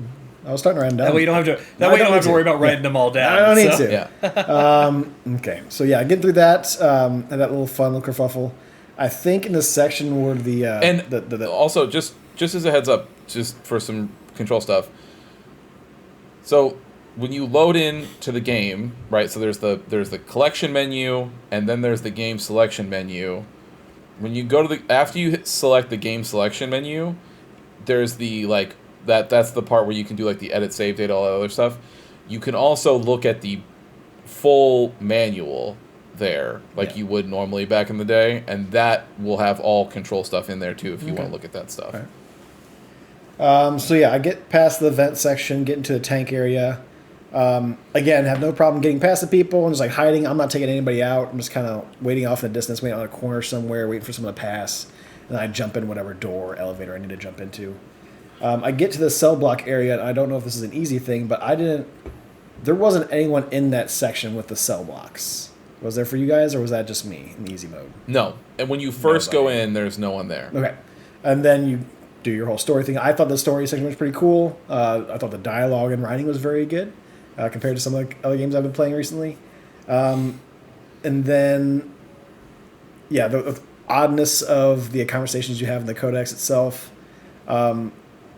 [SPEAKER 3] I was starting to write them down.
[SPEAKER 1] That way you don't have to. That way you don't have to worry about writing them all down.
[SPEAKER 3] I don't need to.
[SPEAKER 2] Yeah.
[SPEAKER 3] Okay, so yeah, getting through that, and that little fun little kerfuffle. I think in the section where the
[SPEAKER 2] And
[SPEAKER 3] the
[SPEAKER 2] also, just as a heads up, just for some control stuff. So when you load in to the game, right? So there's the collection menu, and then there's the game selection menu. When you go to after you select the game selection menu, there's the that's the part where you can do like the edit save data, all that other stuff. You can also look at the full manual there, like you would normally back in the day, and that will have all control stuff in there too if you want to look at that stuff.
[SPEAKER 3] Okay. So yeah, I get past the vent section, get into the tank area. Again, have no problem getting past the people and just like hiding. I'm not taking anybody out. I'm just kind of waiting off in the distance, waiting on a corner somewhere, waiting for someone to pass. And then I jump in whatever door or elevator I need to jump into. I get to the cell block area, and I don't know if this is an easy thing, but there wasn't anyone in that section with the cell blocks. Was there for you guys, or was that just me in easy mode?
[SPEAKER 2] No, and when you first go in, there's no one there.
[SPEAKER 3] Okay. And then you do your whole story thing. I thought the story section was pretty cool. I thought the dialogue and writing was very good compared to some of the other games I've been playing recently. And then, yeah, the oddness of the conversations you have in the codex itself.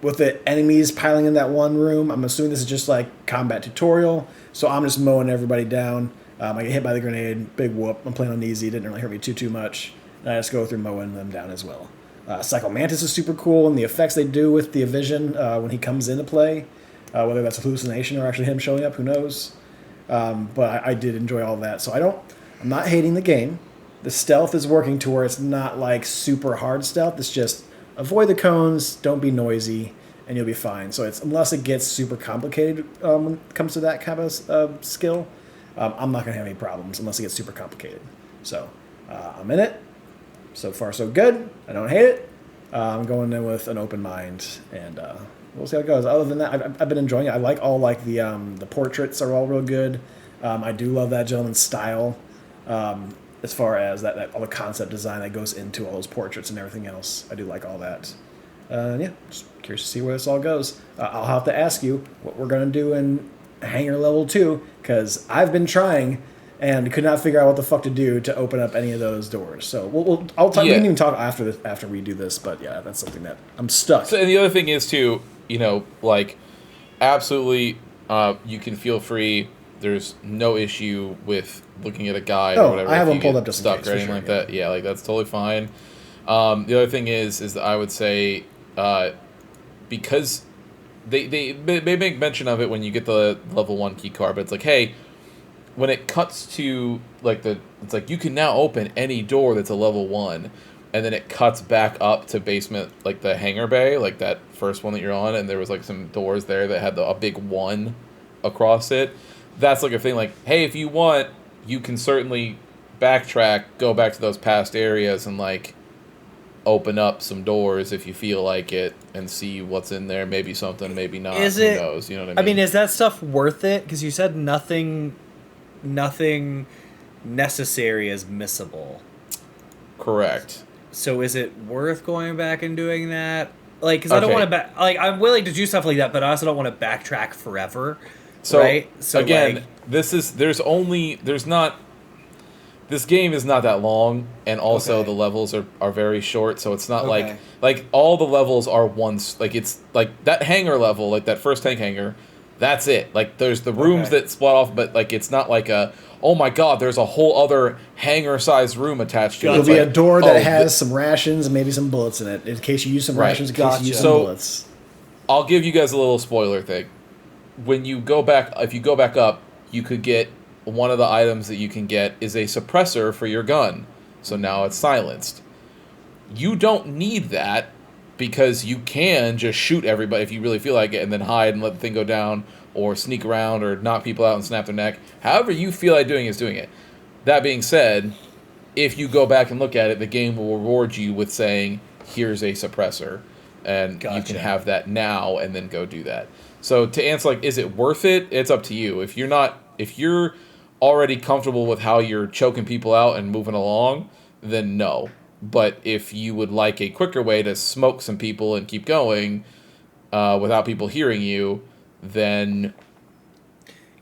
[SPEAKER 3] With the enemies piling in that one room, I'm assuming this is just like combat tutorial. So I'm just mowing everybody down. I get hit by the grenade, big whoop. I'm playing on easy, didn't really hurt me too much. And I just go through mowing them down as well. Psycho Mantis is super cool, and the effects they do with the Vision when he comes into play, whether that's a hallucination or actually him showing up, who knows. But I did enjoy all that. So I'm not hating the game. The stealth is working to where it's not like super hard stealth. It's just avoid the cones, don't be noisy, and you'll be fine. So unless it gets super complicated when it comes to that kind of skill, I'm not going to have any problems unless it gets super complicated. So I'm in it. So far, so good. I don't hate it. I'm going in with an open mind, and we'll see how it goes. Other than that, I've been enjoying it. I like all the portraits are all real good. I do love that gentleman's style, as far as that all the concept design that goes into all those portraits and everything else. I do like all that. Yeah, just curious to see where this all goes. I'll have to ask you what we're gonna do in Hangar Level 2, because I've been trying and could not figure out what the fuck to do to open up any of those doors. So I'll talk. We can even talk after we do this. But yeah, that's something that I'm stuck.
[SPEAKER 2] So, and the other thing is too, like, absolutely, you can feel free. There's no issue with looking at a guide or whatever.
[SPEAKER 3] I have
[SPEAKER 2] if
[SPEAKER 3] one
[SPEAKER 2] you
[SPEAKER 3] pulled
[SPEAKER 2] get
[SPEAKER 3] up just in
[SPEAKER 2] stuck
[SPEAKER 3] case,
[SPEAKER 2] or anything
[SPEAKER 3] sure,
[SPEAKER 2] like that. Yeah, like that's totally fine. The other thing is that I would say because they make mention of it when you get the level 1 key card, but it's like, hey, when it cuts to like it's like you can now open any door that's a level 1, and then it cuts back up to basement, like the hangar bay, like that first one that you're on, and there was like some doors there that had a big 1 across it. That's like a thing like, hey, if you want, you can certainly backtrack, go back to those past areas and like open up some doors if you feel like it and see what's in there. Maybe something, maybe not.
[SPEAKER 1] Is
[SPEAKER 2] Who
[SPEAKER 1] it?
[SPEAKER 2] knows? You know what I mean?
[SPEAKER 1] I mean, is that stuff worth it? Because you said nothing necessary is missable.
[SPEAKER 2] Correct.
[SPEAKER 1] So is it worth going back and doing that? Like, because I don't
[SPEAKER 2] Okay.
[SPEAKER 1] want to like I'm willing to do stuff like that, but I also don't want to backtrack forever.
[SPEAKER 2] So,
[SPEAKER 1] right? So
[SPEAKER 2] again,
[SPEAKER 1] like,
[SPEAKER 2] this game is not that long, and also
[SPEAKER 3] Okay.
[SPEAKER 2] the levels are very short, so it's not
[SPEAKER 3] Okay.
[SPEAKER 2] like all the levels are once, like it's like that hangar level, like that first tank hangar, that's it. Like there's the rooms
[SPEAKER 3] Okay.
[SPEAKER 2] that split off, but like it's not like oh my god, there's a whole other hangar sized room attached to it.
[SPEAKER 3] There'll
[SPEAKER 2] It's
[SPEAKER 3] be a
[SPEAKER 2] like,
[SPEAKER 3] door that
[SPEAKER 2] oh,
[SPEAKER 3] has some rations and maybe some bullets in it, in case you use some
[SPEAKER 2] Right.
[SPEAKER 3] rations, in case you use
[SPEAKER 1] Gotcha.
[SPEAKER 3] some
[SPEAKER 2] So-
[SPEAKER 3] bullets.
[SPEAKER 2] I'll give you guys a little spoiler thing. When you go back, if you go back up, you could get one of the items that you can get is a suppressor for your gun. So now it's silenced. You don't need that because you can just shoot everybody if you really feel like it and then hide and let the thing go down or sneak around or knock people out and snap their neck. However you feel like doing it. That being said, if you go back and look at it, the game will reward you with saying, here's a suppressor. And you
[SPEAKER 1] Gotcha.
[SPEAKER 2] can have that now and then go do that. So to answer, like, is it worth it? It's up to you. If you're already comfortable with how you're choking people out and moving along, then no. But if you would like a quicker way to smoke some people and keep going without people hearing you, then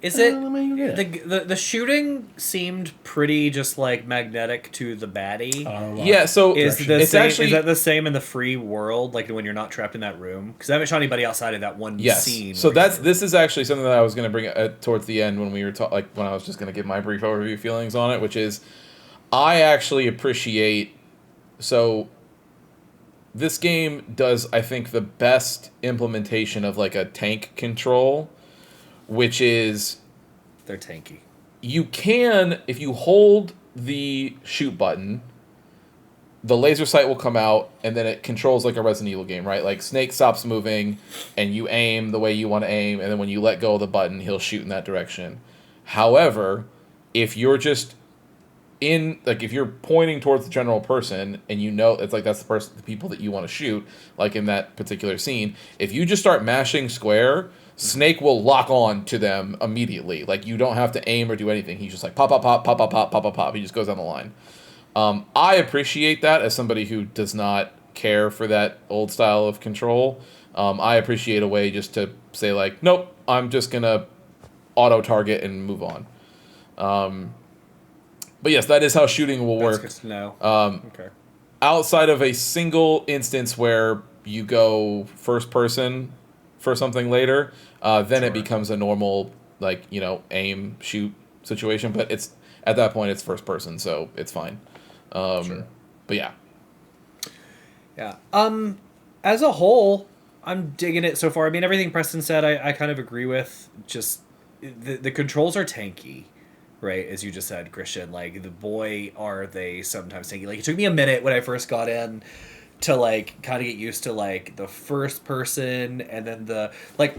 [SPEAKER 1] is it
[SPEAKER 3] Yeah.
[SPEAKER 1] the shooting seemed pretty just like magnetic to the baddie?
[SPEAKER 2] yeah. So
[SPEAKER 1] Is
[SPEAKER 2] it's actually
[SPEAKER 1] is that the same in the free world, like when you're not trapped in that room? Because I haven't shot anybody outside of that one
[SPEAKER 2] yes.
[SPEAKER 1] scene.
[SPEAKER 2] So
[SPEAKER 1] where
[SPEAKER 2] this is actually something that I was going to bring towards the end when we were when I was just going to give my brief overview feelings on it, which is I actually appreciate. So this game does, I think, the best implementation of like a tank control, which is
[SPEAKER 1] they're tanky.
[SPEAKER 2] you can, if you hold the shoot button, the laser sight will come out, and then it controls like a Resident Evil game, right? Like Snake stops moving, and you aim the way you want to aim, and then when you let go of the button, he'll shoot in that direction. However, if you're just if you're pointing towards the general person, and you know it's like that's the people that you want to shoot, like in that particular scene, if you just start mashing square, Snake will lock on to them immediately. Like you don't have to aim or do anything. He's just like pop, pop, pop, pop, pop, pop, pop, pop, pop. He just goes down the line. I appreciate that as somebody who does not care for that old style of control. I appreciate a way just to say like, nope, I'm just gonna auto target and move on. But yes, that is how shooting will
[SPEAKER 1] That's
[SPEAKER 2] work.
[SPEAKER 1] good to know. Okay.
[SPEAKER 2] Outside of a single instance where you go first person for something later, then it becomes a normal aim shoot situation. But it's at that point it's first person, so it's fine. But yeah,
[SPEAKER 1] Yeah. As a whole, I'm digging it so far. I mean, everything Preston said, I kind of agree with. Just the controls are tanky, right? As you just said, Christian. Like, the boy, are they sometimes tanky. Like, it took me a minute when I first got in to like kind of get used to like the first person, and then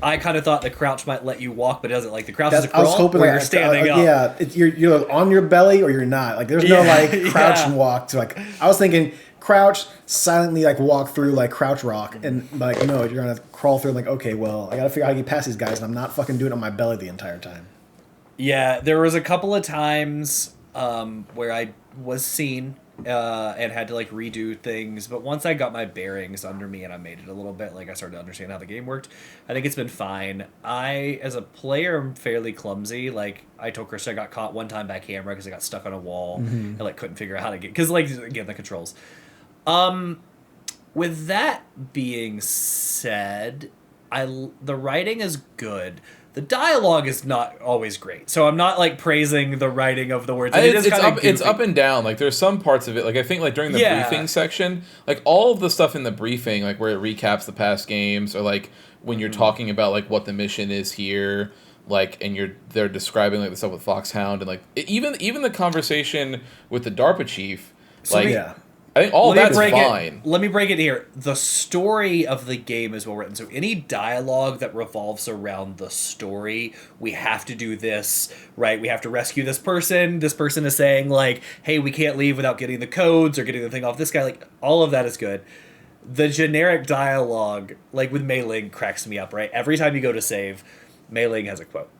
[SPEAKER 1] I kind of thought the crouch might let you walk, but it doesn't. Like, the crouch is a
[SPEAKER 3] I was
[SPEAKER 1] crawl
[SPEAKER 3] hoping
[SPEAKER 1] where
[SPEAKER 3] like,
[SPEAKER 1] you're standing up.
[SPEAKER 3] Yeah, you're on your belly or you're not. Like there's no
[SPEAKER 1] Yeah,
[SPEAKER 3] like crouch
[SPEAKER 1] yeah.
[SPEAKER 3] and walk. To like I was thinking crouch, silently like walk through like crouch rock, and like no, you're gonna crawl through. Like okay, well I gotta figure out how to get past these guys, and I'm not fucking doing it on my belly the entire time.
[SPEAKER 1] Yeah, there was a couple of times where I was seen and had to like redo things, but once I got my bearings under me and I made it a little bit, like I started to understand how the game worked. I think it's been fine. I, as a player, am fairly clumsy. Like I told Chris, I got caught one time by camera because I got stuck on a wall and like couldn't figure out how to get, because like again the controls. With that being said, the writing is good, The dialogue is not always great, so I'm not like praising the writing of the words. It is kinda
[SPEAKER 2] it's
[SPEAKER 1] goofy.
[SPEAKER 2] up and down. Like there's some parts of it. Like I think like during the
[SPEAKER 1] Yeah.
[SPEAKER 2] briefing section, like all of the stuff in the briefing, like where it recaps the past games, or like when you're talking about like what the mission is here, like and they're describing like the stuff with Foxhound and like even the conversation with the DARPA chief, like
[SPEAKER 3] yeah.
[SPEAKER 2] I think all that's fine.
[SPEAKER 1] Let me break it here. The story of the game is well written. So any dialogue that revolves around the story, we have to do this, right? We have to rescue this person. This person is saying like, hey, we can't leave without getting the codes or getting the thing off this guy. Like all of that is good. The generic dialogue, like with Mei Ling, cracks me up, right? Every time you go to save, Mei Ling has a quote.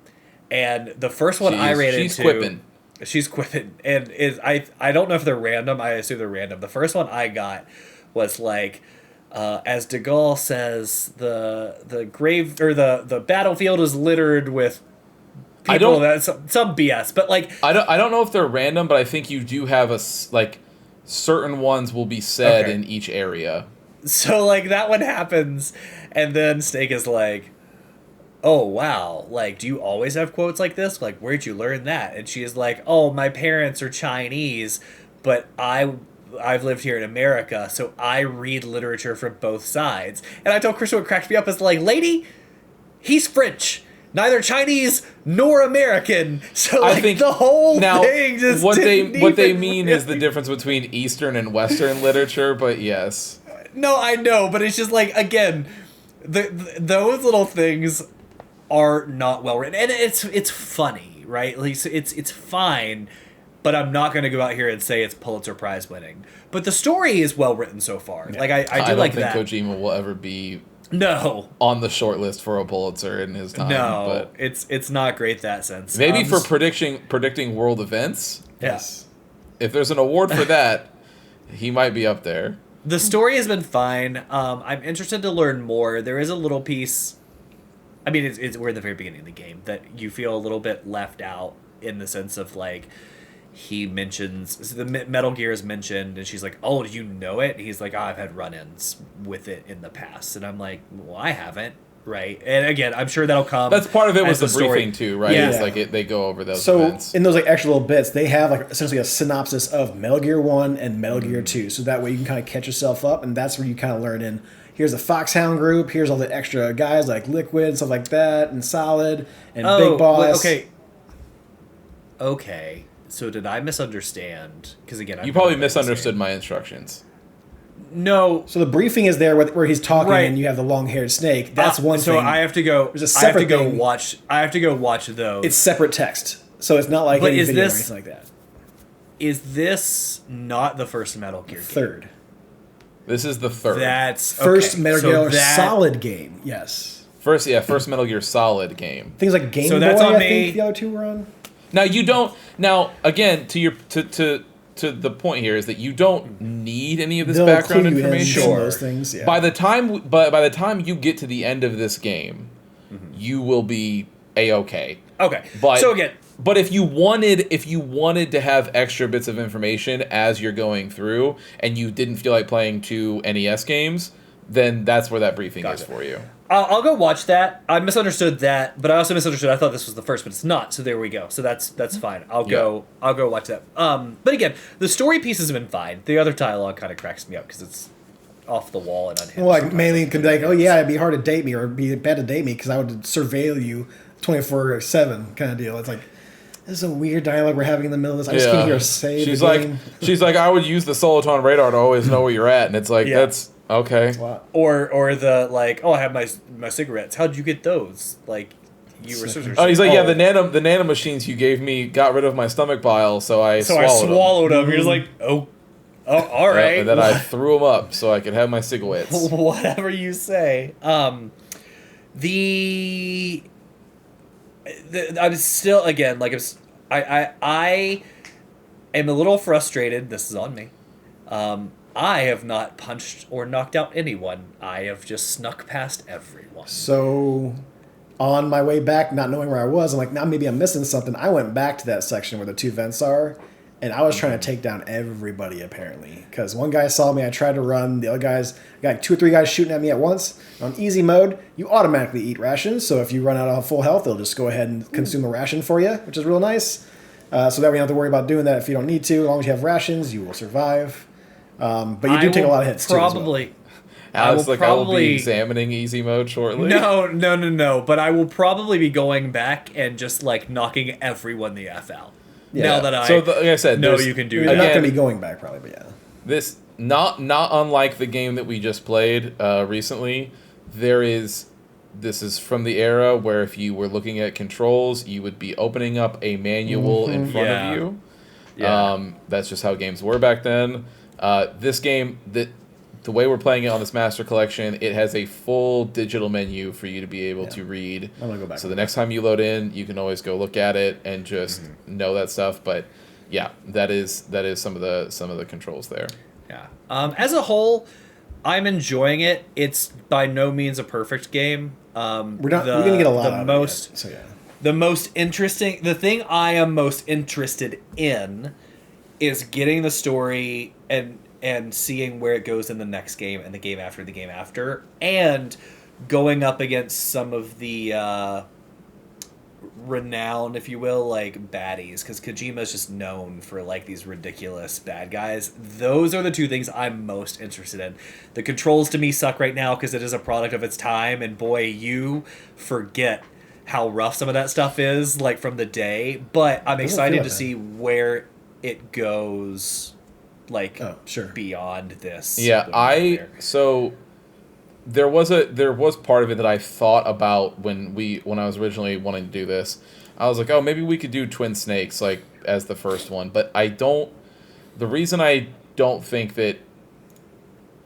[SPEAKER 1] And the first one I ran
[SPEAKER 2] she's
[SPEAKER 1] into...
[SPEAKER 2] quipping.
[SPEAKER 1] She's quipping, and I don't know if they're random. I assume they're random. The first one I got was like, as De Gaulle says, the grave or the battlefield is littered with people that some BS. But like,
[SPEAKER 2] I don't know if they're random, but I think you do have like certain ones will be said in each area.
[SPEAKER 1] So like that one happens, and then Snake is like, oh wow, like do you always have quotes like this? Like where'd you learn that? And she is like, oh, my parents are Chinese, but I've lived here in America, so I read literature from both sides. And I told Krista what cracked me up is like, lady, he's French, neither Chinese nor American. So like, I think the whole thing just
[SPEAKER 2] what they mean is the difference between Eastern and Western literature. But yes,
[SPEAKER 1] no, I know, but it's just like, again, those little things are not well written, and it's funny, right? Like it's fine, but I'm not going to go out here and say it's Pulitzer Prize winning. But the story is well written so far. Yeah. Like I do like that.
[SPEAKER 2] I don't think Kojima will ever be
[SPEAKER 1] on
[SPEAKER 2] the short list for a Pulitzer in his time.
[SPEAKER 1] No, but it's not great that sense.
[SPEAKER 2] Maybe for predicting world events.
[SPEAKER 1] Yes,
[SPEAKER 2] if there's an award for that, he might be up there.
[SPEAKER 1] The story has been fine. I'm interested to learn more. There is a little piece. I mean, we're at the very beginning of the game that you feel a little bit left out in the sense of like he mentions the Metal Gear is mentioned and she's like, oh, do you know it? And he's like, oh, I've had run-ins with it in the past, and I'm like, well, I haven't, right? And again, I'm sure that'll come.
[SPEAKER 2] That's part of it was the briefing too, right? Yeah. It's like they go over those events.
[SPEAKER 3] In those like extra little bits, they have like essentially a synopsis of Metal Gear 1 and Metal Gear 2, so that way you can kind of catch yourself up, and that's where you kind of learn in. Here's the Foxhound group. Here's all the extra guys like Liquid, stuff like that, and Solid, and Big Boss.
[SPEAKER 1] Okay. So did I misunderstand? Because again,
[SPEAKER 2] you probably misunderstood my instructions.
[SPEAKER 1] No.
[SPEAKER 3] So the briefing is there where he's talking, and you have the long-haired snake. That's one thing.
[SPEAKER 1] So I have to go. There's a separate thing. I have to go watch those.
[SPEAKER 3] It's separate text, so it's not like any video or anything like that.
[SPEAKER 1] Is this not the first Metal Gear game?
[SPEAKER 3] Third.
[SPEAKER 2] This is the third.
[SPEAKER 1] That's
[SPEAKER 3] first Metal Gear Solid game. Yes.
[SPEAKER 2] First Metal Gear Solid game.
[SPEAKER 3] Things like Game Boy. I think the other two were on.
[SPEAKER 2] Now you don't. Now again, to the point here is that you don't need any of this background information.
[SPEAKER 3] Those things. Yeah.
[SPEAKER 2] By the time you get to the end of this game, you will be A-okay.
[SPEAKER 1] Okay.
[SPEAKER 2] But if you wanted to have extra bits of information as you're going through, and you didn't feel like playing 2 NES games, then that's where that briefing is for you.
[SPEAKER 1] I'll go watch that. I misunderstood that, but I also misunderstood. I thought this was the first, but it's not. So there we go. So that's fine. I'll go watch that. But again, the story pieces have been fine. The other dialogue kind of cracks me up because it's off the wall and unhinged.
[SPEAKER 3] Well, like mainly can be like, oh yeah, it'd be hard to date me or it'd be bad to date me because I would surveil you 24/7 kind of deal. It's like, this is a weird dialogue we're having in the middle of this. I just can't hear her say
[SPEAKER 2] she's like, I would use the Soliton radar to always know where you're at, and it's like that's okay.
[SPEAKER 1] Or the like, oh, I have my cigarettes. How'd you get those? Like, you were.
[SPEAKER 2] He's like, yeah, the nano machines you gave me got rid of my stomach bile, so I swallowed them.
[SPEAKER 1] You're just like, oh, all right.
[SPEAKER 2] And then I threw them up so I could have my cigarettes.
[SPEAKER 1] Whatever you say. I'm still, again, like, I am a little frustrated. This is on me. I have not punched or knocked out anyone. I have just snuck past everyone.
[SPEAKER 3] So, on my way back, not knowing where I was, I'm like, now maybe I'm missing something. I went back to that section where the 2 vents are, And I was trying to take down everybody, apparently. Because one guy saw me, I tried to run. The other guys, I got 2 or 3 guys shooting at me at once. On easy mode, you automatically eat rations. So if you run out of full health, they'll just go ahead and consume a ration for you, which is real nice. So that way you don't have to worry about doing that if you don't need to. As long as you have rations, you will survive. But you do take a lot of hits, too.
[SPEAKER 1] Probably.
[SPEAKER 2] Alex, I will be examining easy mode shortly.
[SPEAKER 1] No. But I will probably be going back and just like knocking everyone the F out.
[SPEAKER 3] Yeah.
[SPEAKER 1] Now that
[SPEAKER 2] like I said,
[SPEAKER 1] know you can do
[SPEAKER 3] You're
[SPEAKER 1] that.
[SPEAKER 3] not going to be going back, probably, but yeah.
[SPEAKER 2] This not unlike the game that we just played recently. This is from the era where if you were looking at controls, you would be opening up a manual in front of you.
[SPEAKER 1] Yeah.
[SPEAKER 2] That's just how games were back then. This game, the way we're playing it on this Master Collection, it has a full digital menu for you to be able to read.
[SPEAKER 3] I'm gonna go back.
[SPEAKER 2] So the next time you load in, you can always go look at it and just know that stuff. But yeah, that is some of the controls there.
[SPEAKER 1] Yeah. As a whole, I'm enjoying it. It's by no means a perfect game.
[SPEAKER 3] We're gonna get a lot out of it. So yeah.
[SPEAKER 1] The thing I am most interested in is getting the story and seeing where it goes in the next game and the game after, and going up against some of the renowned, if you will, like baddies, because Kojima's just known for like these ridiculous bad guys. Those are the 2 things I'm most interested in. The controls to me suck right now because it is a product of its time, and boy, you forget how rough some of that stuff is, like from the day. But I'm excited to see where it goes, like beyond this.
[SPEAKER 2] Yeah, so there was part of it that I thought about when I was originally wanting to do this. I was like, oh, maybe we could do Twin Snakes like as the first one, but I don't. The reason I don't think that,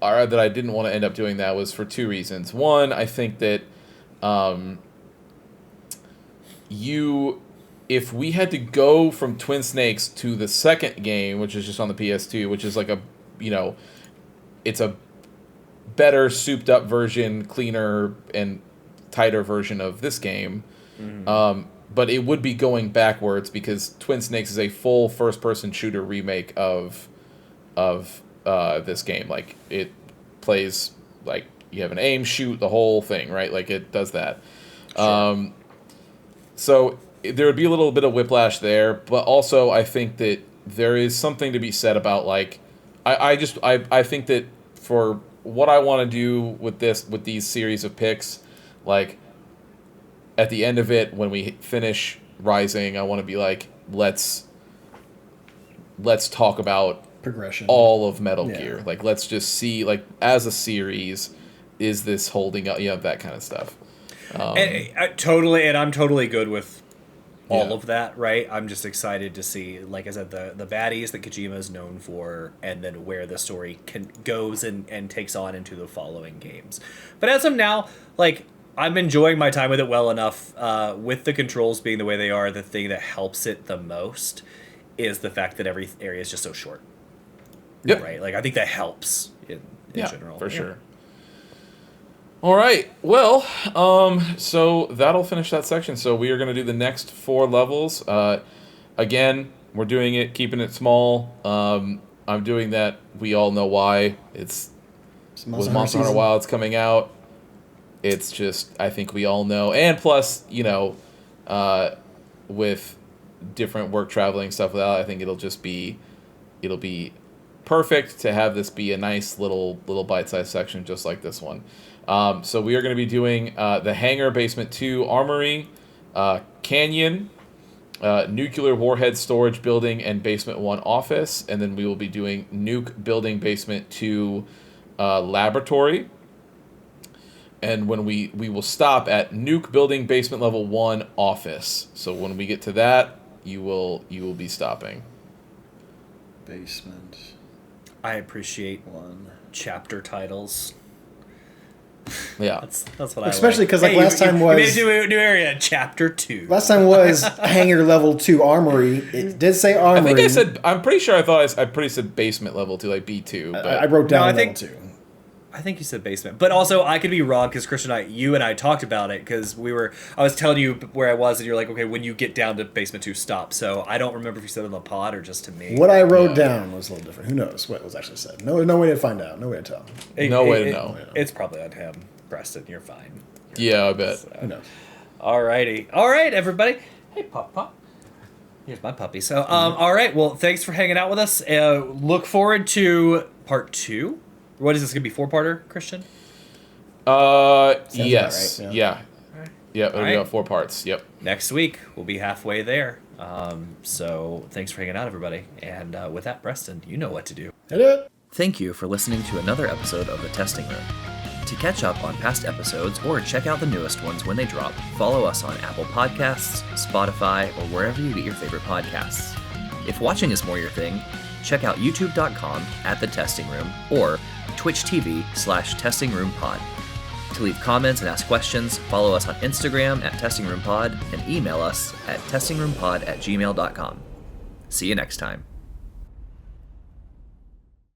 [SPEAKER 2] or that I didn't want to end up doing that was for 2 reasons. One, I think that if we had to go from Twin Snakes to the second game, which is just on the PS2, which is like it's a better souped up version, cleaner and tighter version of this game. But it would be going backwards because Twin Snakes is a full first person shooter remake of this game. Like it plays like you have an aim, shoot, the whole thing, right? Like it does that. Sure. So there would be a little bit of whiplash there, but also I think that there is something to be said about like I think that for what I want to do with these series of picks, like at the end of it when we finish Rising, I want to be like let's talk about
[SPEAKER 3] progression,
[SPEAKER 2] all of Metal Gear. Like let's just see like as a series, is this holding up? That kind of stuff.
[SPEAKER 1] And I'm totally good with all of that, right? I'm just excited to see, like I said, the baddies that Kojima is known for, and then where the story goes and takes on into the following games. But as of now, like I'm enjoying my time with it well enough. With the controls being the way they are, the thing that helps it the most is the fact that every area is just so short.
[SPEAKER 2] Yep.
[SPEAKER 1] Right? Like I think that helps in general.
[SPEAKER 2] For sure. All right. Well, so that'll finish that section. So we are going to do the next 4 levels. Again, we're doing it, keeping it small. I'm doing that. We all know why. It's with Monster Hunter Wilds coming out. It's just, I think we all know. And plus, with different work traveling stuff without, I think it'll be perfect to have this be a nice little bite-sized section just like this one. So we are going to be doing the Hangar Basement 2 Armory, Canyon, Nuclear Warhead Storage Building, and Basement 1 Office. And then we will be doing Nuke Building Basement 2 Laboratory. And when we will stop at Nuke Building Basement Level 1 Office. So when we get to that, you will be stopping.
[SPEAKER 3] Basement.
[SPEAKER 1] I appreciate chapter titles.
[SPEAKER 2] Yeah,
[SPEAKER 1] that's what
[SPEAKER 3] especially because like last time was
[SPEAKER 1] we made a new area, chapter 2.
[SPEAKER 3] Last time was Hangar Level 2 Armory. It did say Armory.
[SPEAKER 2] I think I'm pretty sure I said Basement Level 2, like B2. But
[SPEAKER 3] I wrote down level 2.
[SPEAKER 1] I think you said basement, but also I could be wrong because Christian, you and I talked about it because I was telling you where I was, and you're like, okay, when you get down to basement 2, stop. So I don't remember if you said it on the pod or just to me.
[SPEAKER 3] What I wrote down was a little different. Who knows what was actually said? No way to find out. No way to tell.
[SPEAKER 2] No way to know.
[SPEAKER 1] It's probably on him, Preston. You're fine.
[SPEAKER 2] Yeah, I bet.
[SPEAKER 3] Who knows?
[SPEAKER 1] Alrighty. All right, everybody. Hey, Pop. Here's my puppy. So, all right. Well, thanks for hanging out with us. Look forward to part 2. What is this going to be? 4-parter, Christian?
[SPEAKER 2] Yes.
[SPEAKER 3] About right,
[SPEAKER 2] Yeah. Yeah, it'll be
[SPEAKER 1] Alright.
[SPEAKER 2] about 4 parts. Yep.
[SPEAKER 1] Next week, we'll be halfway there. So, thanks for hanging out, everybody. And with that, Preston, you know what to do.
[SPEAKER 3] Hit it.
[SPEAKER 1] Thank you for listening to another episode of The Testing Room. To catch up on past episodes or check out the newest ones when they drop, follow us on Apple Podcasts, Spotify, or wherever you get your favorite podcasts. If watching is more your thing, check out youtube.com/thetestingroom or Twitch TV/testingroompod. To leave comments and ask questions, follow us on Instagram @testingroompod and email us at testingroompod@gmail.com. See you next time.